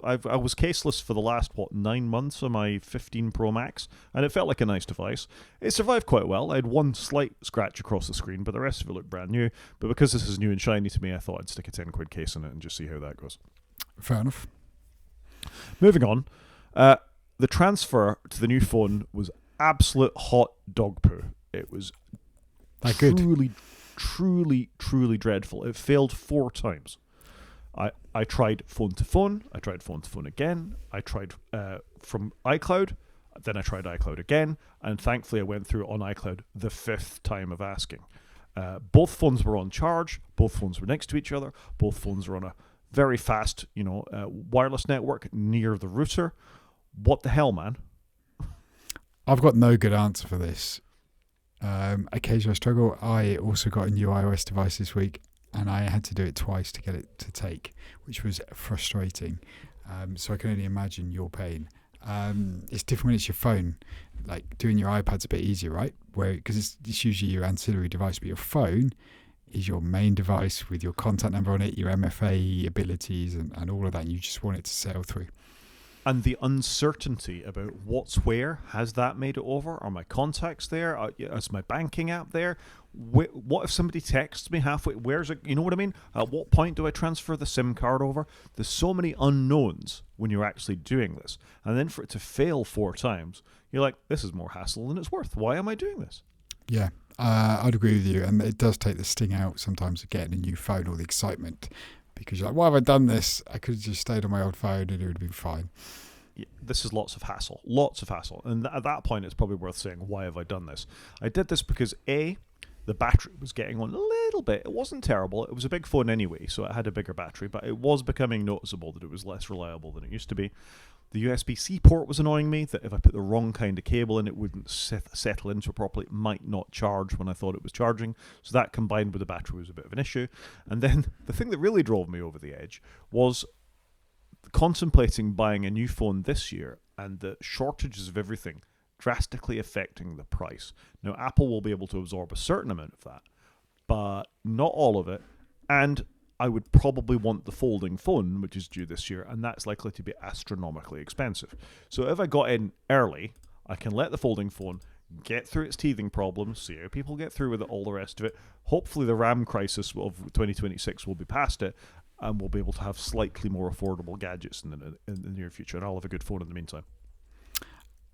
I was caseless for the last 9 months on my 15 Pro Max, and it felt like a nice device. It survived quite well. I had one slight scratch across the screen, but the rest of it looked brand new. But because this is new and shiny to me, I thought I'd stick a £10 case in it and just see how that goes. Fair enough. Moving on. The transfer to the new phone was absolute hot dog poo. It was truly dreadful. It failed 4 times. I tried phone to phone. I tried phone to phone again. I tried from iCloud. Then I tried iCloud again. And thankfully I went through on iCloud the 5th time of asking. Both phones were on charge. Both phones were next to each other. Both phones were on a very fast, wireless network near the router. What the hell, man? I've got no good answer for this. Occasionally I struggle. I also got a new iOS device this week, and I had to do it twice to get it to take, which was frustrating. So I can only imagine your pain. It's different when it's your phone. Like doing your iPad's a bit easier, right? Because it's usually your ancillary device, but your phone is your main device with your contact number on it, your MFA abilities, and all of that. And you just want it to sail through. And the uncertainty about what's where, has that made it over? Are my contacts there? Is my banking app there? What if somebody texts me halfway? Where's it? You know what I mean? At what point do I transfer the SIM card over? There's so many unknowns when you're actually doing this. And then for it to fail 4 times, you're like, this is more hassle than it's worth. Why am I doing this? Yeah, I'd agree with you. And it does take the sting out sometimes of getting a new phone or the excitement. Because you're like, why have I done this? I could have just stayed on my old phone and it would have been fine. Yeah, this is lots of hassle. And at that point, it's probably worth saying, why have I done this? I did this because, A, the battery was getting on a little bit. It wasn't terrible. It was a big phone anyway, so it had a bigger battery, but it was becoming noticeable that it was less reliable than it used to be. The USB-C port was annoying me, that if I put the wrong kind of cable in, it wouldn't settle into it properly. It might not charge when I thought it was charging. So that combined with the battery was a bit of an issue. And then the thing that really drove me over the edge was contemplating buying a new phone this year and the shortages of everything drastically affecting the price. Now, Apple will be able to absorb a certain amount of that, but not all of it. And I would probably want the folding phone, which is due this year, and that's likely to be astronomically expensive. So if I got in early, I can let the folding phone get through its teething problems, see how people get through with it, all the rest of it. Hopefully the RAM crisis of 2026 will be past it, and we'll be able to have slightly more affordable gadgets in the near future, and I'll have a good phone in the meantime.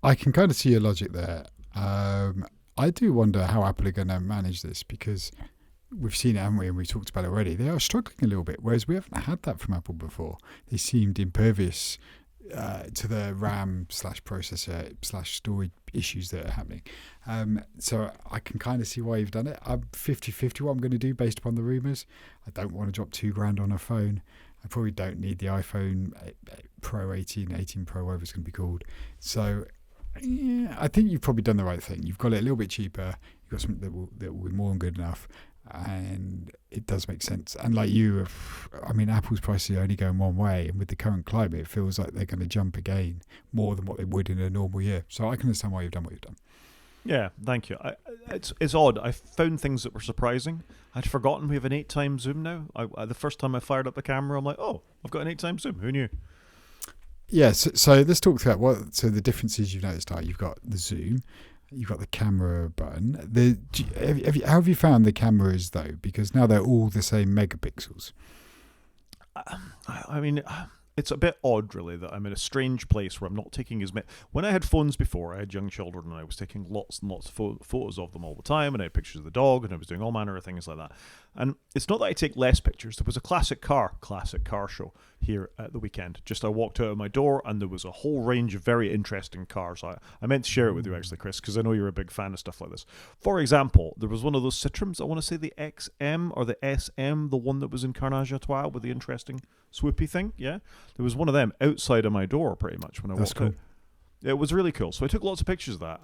I can kind of see your logic there. I do wonder how Apple are going to manage this, because we've seen it, haven't we? And we talked about it already. They are struggling a little bit, whereas we haven't had that from Apple before. They seemed impervious to the RAM/processor/storage issues that are happening. So I can kind of see why you've done it. I'm 50-50 what I'm going to do based upon the rumours. I don't want to drop $2,000 on a phone. I probably don't need the iPhone Pro 18 Pro, whatever it's going to be called. So yeah, I think you've probably done the right thing. You've got it a little bit cheaper. You've got something that will be more than good enough. And it does make sense. And like you, I mean, Apple's prices are only going one way, and with the current climate, it feels like they're going to jump again more than what they would in a normal year. So I can understand why you've done what you've done. Yeah, thank you. It's odd. I found things that were surprising. I'd forgotten we have an 8x zoom now. The first time I fired up the camera, I'm like, oh, I've got an 8x zoom. Who knew? Yeah, so let's talk through that. So the differences you've noticed are you've got the zoom. You've got the camera button. How have you found the cameras, though? Because now they're all the same megapixels. I mean, it's a bit odd, really, that I'm in a strange place where I'm not taking as many. When I had phones before, I had young children, and I was taking lots and lots of photos of them all the time, and I had pictures of the dog, and I was doing all manner of things like that. And it's not that I take less pictures. There was a classic car show here at the weekend. Just I walked out of my door, and there was a whole range of very interesting cars. I meant to share it with you, actually, Chris, because I know you're a big fan of stuff like this. For example, there was one of those Citroens, I want to say the XM or the SM, the one that was in Carnage Atois with the interesting swoopy thing, yeah? There was one of them outside of my door, pretty much, when I walked out. It was really cool. So I took lots of pictures of that,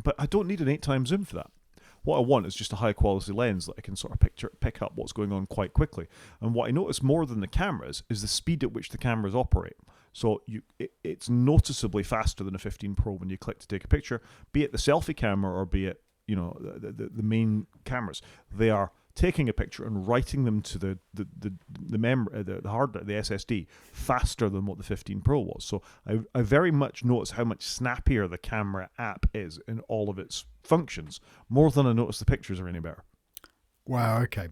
but I don't need an 8x zoom for that. What I want is just a high-quality lens that I can sort of pick up what's going on quite quickly. And what I notice more than the cameras is the speed at which the cameras operate. So it's noticeably faster than a 15 Pro when you click to take a picture, be it the selfie camera or be it the main cameras. They are taking a picture and writing them to the hard drive, the SSD, faster than what the 15 Pro was. So I very much notice how much snappier the camera app is in all of its functions, more than I notice the pictures are any better. Wow, okay.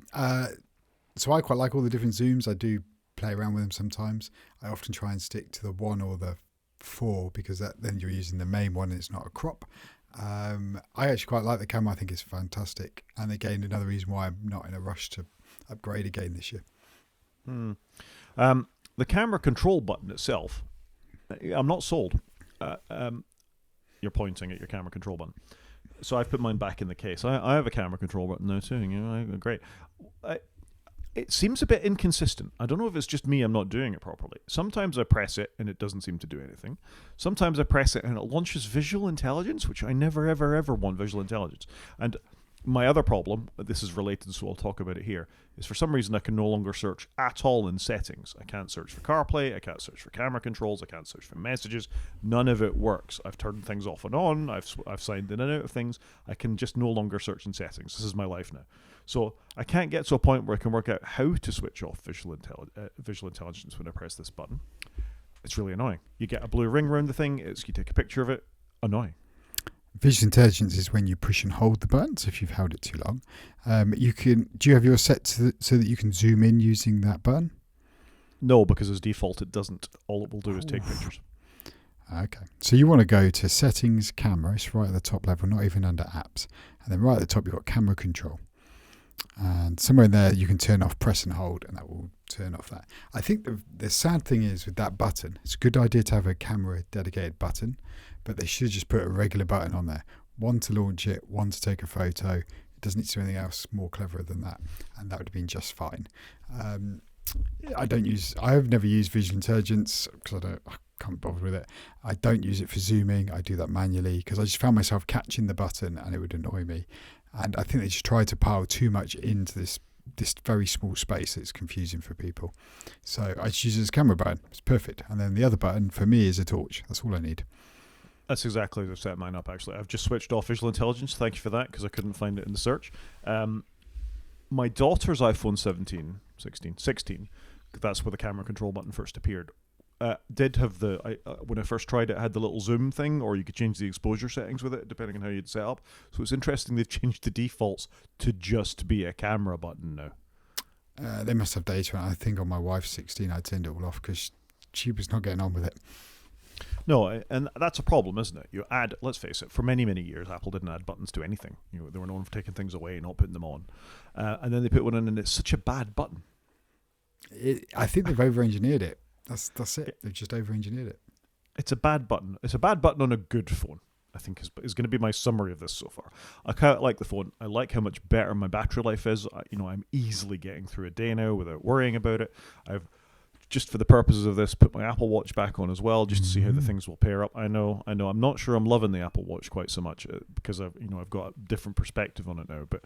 So I quite like all the different zooms. I do play around with them sometimes. I often try and stick to the 1 or the 4 because then you're using the main one and it's not a crop. I actually quite like the camera. I think it's fantastic, and again another reason why I'm not in a rush to upgrade again this year. The camera control button itself, I'm not sold. You're pointing at your camera control button, so I've put mine back in the case. I have a camera control button now too. Great. It seems a bit inconsistent. I don't know if it's just me, I'm not doing it properly. Sometimes I press it and it doesn't seem to do anything. Sometimes I press it and it launches visual intelligence, which I never, ever, ever want visual intelligence. And My other problem, this is related, so I'll talk about it here, is for some reason I can no longer search at all in settings. I can't search for CarPlay, I can't search for camera controls, I can't search for messages. None of it works. I've turned things off and on, I've signed in and out of things. I can just no longer search in settings. This is my life now. So I can't get to a point where I can work out how to switch off visual intelligence when I press this button. It's really annoying. You get a blue ring around the thing, you take a picture of it. Annoying. Visual intelligence is when you push and hold the buttons. If you've held it too long, do you have yours set so that you can zoom in using that button? No, because as default it doesn't. All it will do is take pictures. Okay, so you want to go to settings, camera. It's right at the top level, not even under apps. And then right at the top you've got camera control. And somewhere in there you can turn off press and hold, and that will turn off that. I think the sad thing is with that button, it's a good idea to have a camera dedicated button, but they should just put a regular button on there. One to launch it, one to take a photo. It doesn't need to do anything else more clever than that, and that would have been just fine. I have never used visual intelligence because I can't bother with it. I don't use it for zooming. I do that manually because I just found myself catching the button and it would annoy me. And I think they just try to pile too much into this very small space. It's confusing for people. So I just use it as a camera button. It's perfect. And then the other button for me is a torch. That's all I need. That's exactly as I've set mine up, actually. I've just switched off visual intelligence. Thank you for that, because I couldn't find it in the search. My daughter's iPhone 16, that's where the camera control button first appeared, did have when I first tried it, had the little zoom thing, or you could change the exposure settings with it, depending on how you'd set up. So it's interesting they've changed the defaults to just be a camera button now. They must have data. I think on my wife's 16, I turned it all off because she was not getting on with it. No, and that's a problem, isn't it? You add, let's face it, for many, many years, Apple didn't add buttons to anything. They were known for taking things away and not putting them on. And then they put one in, and it's such a bad button. I think they've over-engineered it. That's it. They've just over-engineered it. It's a bad button. It's a bad button on a good phone, I think is going to be my summary of this so far. I quite like the phone. I like how much better my battery life is. I'm easily getting through a day now without worrying about it. I've, just for the purposes of this, put my Apple Watch back on as well, just to see how the things will pair up. I know. I'm not sure I'm loving the Apple Watch quite so much because I've got a different perspective on it now. But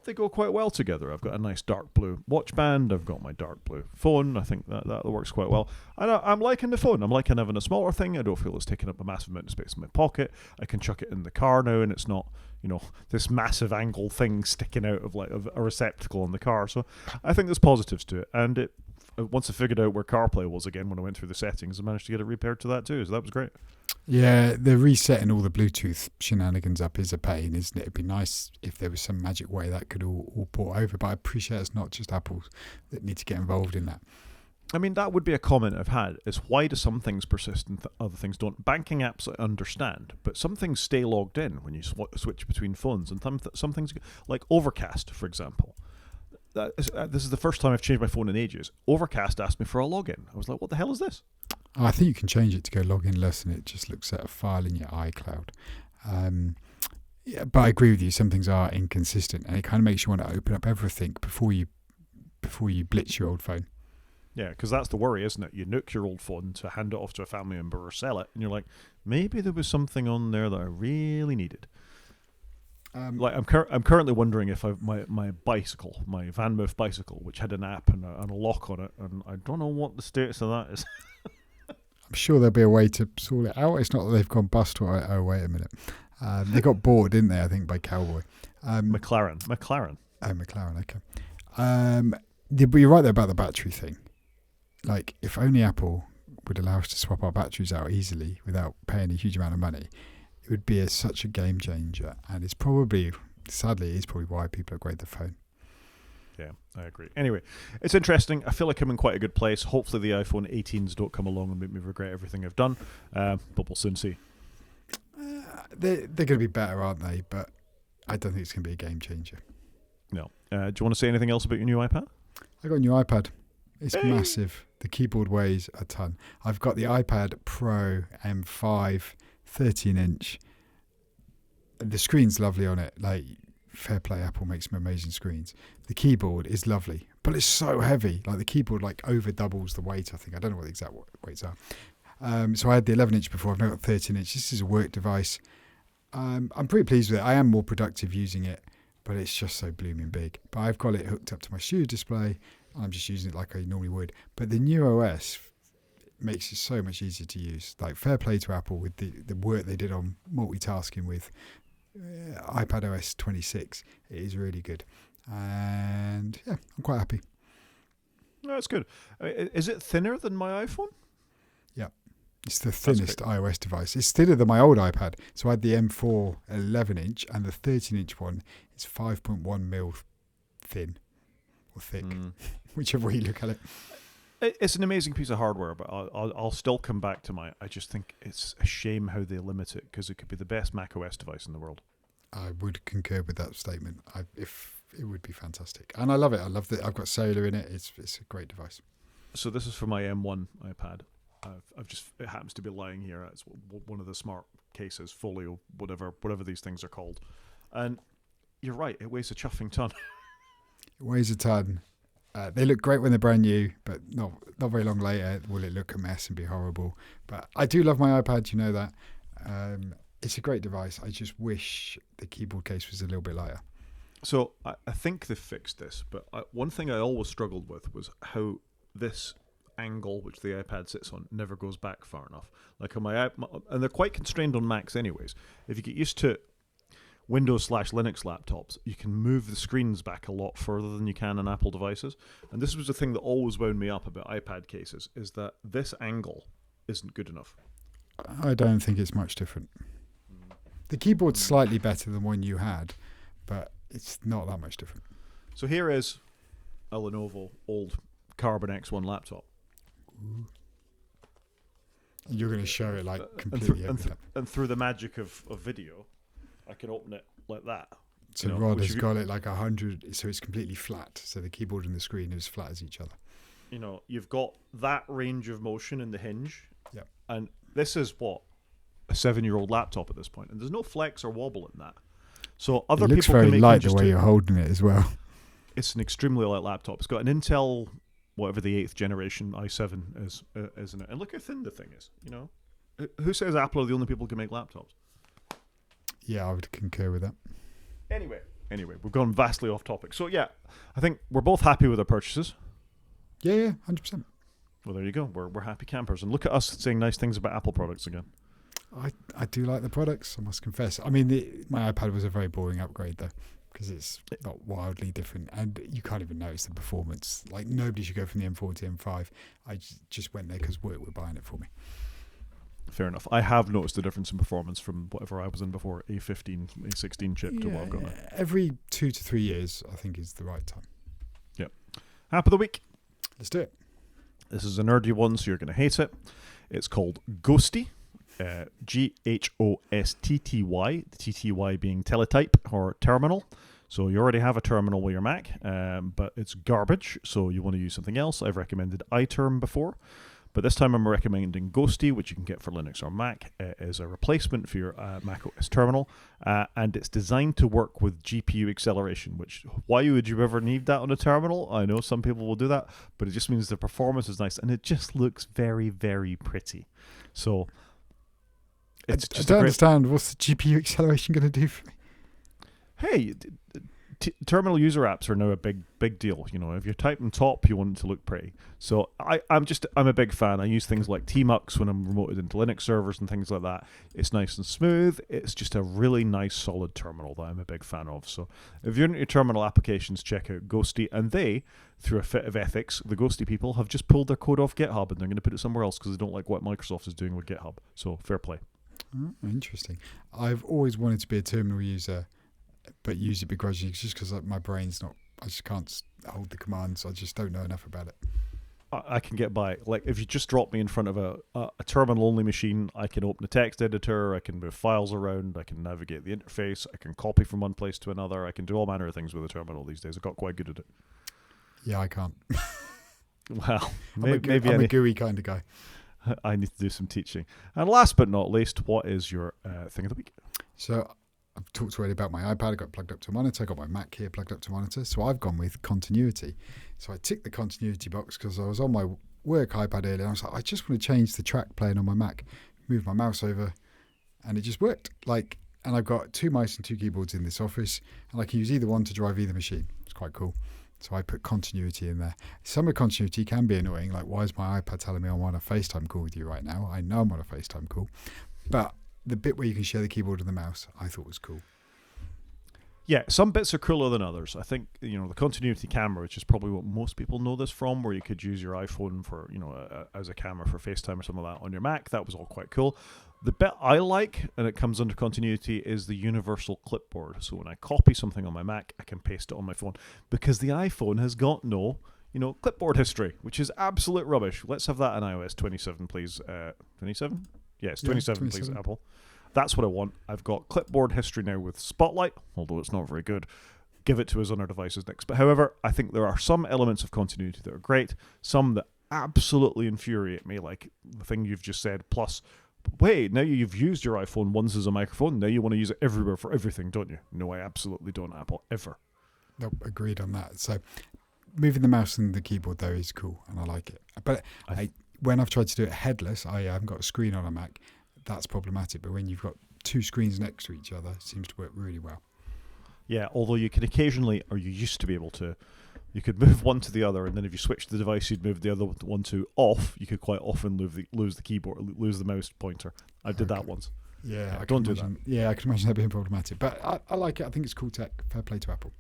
they go quite well together. I've got a nice dark blue watch band. I've got my dark blue phone. I think that works quite well. And I'm liking the phone. I'm liking having a smaller thing. I don't feel it's taking up a massive amount of space in my pocket. I can chuck it in the car now, and it's not this massive angle thing sticking out of a receptacle in the car. So I think there's positives to it. And once I figured out where CarPlay was again when I went through the settings, I managed to get it repaired to that too. So that was great. Yeah, the resetting all the Bluetooth shenanigans up is a pain, isn't it? It'd be nice if there was some magic way that could all port over, but I appreciate it's not just Apple that need to get involved in that. I mean, that would be a comment I've had, is why do some things persist and other things don't? Banking apps I understand, but some things stay logged in when you switch between phones, and some things, like Overcast, for example. This is the first time I've changed my phone in ages. Overcast asked me for a login. I was like, what the hell is this? I think you can change it to go login less, and it just looks at a file in your iCloud. Yeah, but I agree with you. Some things are inconsistent, and it kind of makes you want to open up everything before you blitz your old phone. Yeah, because that's the worry, isn't it? You nuke your old phone to hand it off to a family member or sell it, and you're like, maybe there was something on there that I really needed. I'm currently wondering if my bicycle, my VanMoof bicycle, which had an app and a lock on it, and I don't know what the status of that is. I'm sure there'll be a way to sort it out. It's not that they've gone bust. Oh, wait a minute. They got bored, didn't they? I think by Cowboy. McLaren. Oh, McLaren. Okay. But you're right there about the battery thing. Like, if only Apple would allow us to swap our batteries out easily without paying a huge amount of money, it would be such a game changer. And it's probably, sadly, why people upgrade the phone. Yeah, I agree. Anyway, it's interesting. I feel like I'm in quite a good place. Hopefully the iPhone 18s don't come along and make me regret everything I've done. But we'll soon see. They're going to be better, aren't they? But I don't think it's going to be a game changer. No. Do you want to say anything else about your new iPad? I got a new iPad. It's massive. The keyboard weighs a ton. I've got the iPad Pro M5, 13-inch. The screen's lovely on it. Like, fair play, Apple makes some amazing screens. The keyboard is lovely, but it's so heavy. Like, the keyboard over doubles the weight, I think. I don't know what the exact weights are. So I had the 11-inch before. I've now got 13-inch. This is a work device. I'm pretty pleased with it. I am more productive using it, but it's just so blooming big. But I've got it hooked up to my studio display. I'm just using it like I normally would. But the new OS makes it so much easier to use. Like, fair play to Apple with the work they did on multitasking with iPad OS 26. It is really good. And yeah, I'm quite happy. No, that's good. Is it thinner than my iPhone? Yeah. It's the thinnest iOS device. It's thinner than my old iPad. So I had the M4 11-inch, and the 13-inch one is 5.1 mil thin or thick, whichever way you look at it. It's an amazing piece of hardware, but I'll still come back to I just think it's a shame how they limit it, because it could be the best macOS device in the world. I would concur with that statement. If it would be fantastic, and I love it. I love that I've got cellular in it. It's a great device. So this is for my M1 iPad. It happens to be lying here. It's one of the smart cases, Folio, whatever these things are called. And you're right, it weighs a chuffing ton. It weighs a ton. They look great when they're brand new, but not very long later will it look a mess and be horrible. But I do love my iPad, you know that. It's a great device. I just wish the keyboard case was a little bit lighter. So I think they've fixed this, but one thing I always struggled with was how this angle, which the iPad sits on, never goes back far enough. Like on and they're quite constrained on Macs anyways. If you get used to Windows/Linux laptops, you can move the screens back a lot further than you can on Apple devices. And this was the thing that always wound me up about iPad cases, is that this angle isn't good enough. I don't think it's much different. The keyboard's slightly better than one you had, but it's not that much different. So here is a Lenovo old Carbon X1 laptop. Ooh. You're going to show it like completely and through the magic of video, I can open it like that. So Rod has got it like 100, so it's completely flat. So the keyboard and the screen are as flat as each other. You know, you've got that range of motion in the hinge. Yep. And this is what? A 7-year-old laptop at this point. And there's no flex or wobble in that. So other people can make... It looks very light the way you're holding it as well. It's an extremely light laptop. It's got an Intel, whatever the 8th generation i7 is, isn't it? And look how thin the thing is, you know? Who says Apple are the only people who can make laptops? Yeah, I would concur with that. Anyway, we've gone vastly off topic. So yeah, I think we're both happy with our purchases. Yeah, 100%. Well, there you go. We're happy campers. And look at us saying nice things about Apple products again. I do like the products, I must confess. I mean, my iPad was a very boring upgrade, though, because it's not wildly different. And you can't even notice the performance. Like, nobody should go from the M4 to M5. I just went there because work were buying it for me. Fair enough. I have noticed the difference in performance from whatever I was in before, A15, A16 chip to what I've got now. Every 2 to 3 years, I think, is the right time. Yep. App of the week. Let's do it. This is a nerdy one, so you're going to hate it. It's called Ghosty. Ghosttty, the TTY being teletype or terminal. So you already have a terminal with your Mac, but it's garbage, so you want to use something else. I've recommended iTerm before, but this time I'm recommending Ghosty, which you can get for Linux or Mac. It is a replacement for your macOS terminal, and it's designed to work with GPU acceleration, which, why would you ever need that on a terminal? I know some people will do that, but it just means the performance is nice, and it just looks very, very pretty. So... I don't understand. What's the GPU acceleration going to do for me? Hey, terminal user apps are now a big deal. You know, if you're typing top, you want it to look pretty. So I'm a big fan. I use things like Tmux when I'm remoted into Linux servers and things like that. It's nice and smooth. It's just a really nice, solid terminal that I'm a big fan of. So if you're into your terminal applications, check out Ghosty. And they, through a fit of ethics, the Ghosty people have just pulled their code off GitHub and they're going to put it somewhere else because they don't like what Microsoft is doing with GitHub. So fair play. Oh, interesting. I've always wanted to be a terminal user, but use it begrudgingly just because my brain's not, I just can't hold the commands. I just don't know enough about it. I can get by. Like, if you just drop me in front of a terminal-only machine, I can open a text editor, I can move files around, I can navigate the interface, I can copy from one place to another, I can do all manner of things with a terminal these days. I've got quite good at it. Yeah, I can't. Well, I'm a GUI kind of guy. I need to do some teaching. And last but not least, what is your thing of the week? So I've talked already about my iPad. I got plugged up to a monitor. I got my Mac here plugged up to a monitor. So I've gone with continuity. So I ticked the continuity box because I was on my work iPad earlier. And I was like, I just want to change the track playing on my Mac. Move my mouse over, and it just worked. Like, and I've got 2 mice and 2 keyboards in this office, and I can use either one to drive either machine. It's quite cool. So I put continuity in there. Some of the continuity can be annoying, like why is my iPad telling me I'm on a FaceTime call with you right now? I know I'm on a FaceTime call. But the bit where you can share the keyboard and the mouse, I thought was cool. Yeah, some bits are cooler than others. I think, the continuity camera, which is probably what most people know this from, where you could use your iPhone for, as a camera for FaceTime or something like that on your Mac. That was all quite cool. The bit I like, and it comes under continuity, is the universal clipboard. So when I copy something on my Mac, I can paste it on my phone, because the iPhone has got no, clipboard history, which is absolute rubbish. Let's have that in iOS 27, please. 27? Yes, 27, please, Apple. That's what I want. I've got clipboard history now with Spotlight, although it's not very good. Give it to us on our devices next. But however, I think there are some elements of continuity that are great, some that absolutely infuriate me, like the thing you've just said, plus, wait, now you've used your iPhone once as a microphone, now you want to use it everywhere for everything, don't you? No, I absolutely don't, Apple, ever. Nope, agreed on that. So moving the mouse and the keyboard, though, is cool, and I like it. But when I've tried to do it headless, I haven't got a screen on a Mac. That's problematic, but when you've got 2 screens next to each other, it seems to work really well. Yeah, although you can occasionally, or you used to be able to, you could move one to the other, and then if you switched the device you'd move the other one to off, you could quite often lose the keyboard, lose the mouse pointer. I did that once. Yeah, don't do that. Yeah, I can imagine that being problematic, but I like it. I think it's cool tech. Fair play to Apple.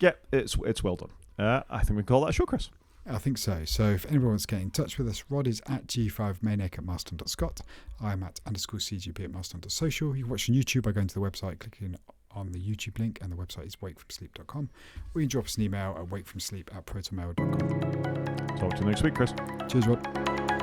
Yeah, it's well done. I think we can call that a show, Chris. I think so. So if anyone wants to get in touch with us, Rod is at g5maniac@marston.scot. I'm at _cgp at marston.social. You can watch on YouTube by going to the website, clicking on the YouTube link, and the website is wakefromsleep.com. Or you can drop us an email at wakefromsleep@protonmail.com. Talk to you next week, Chris. Cheers, Rod.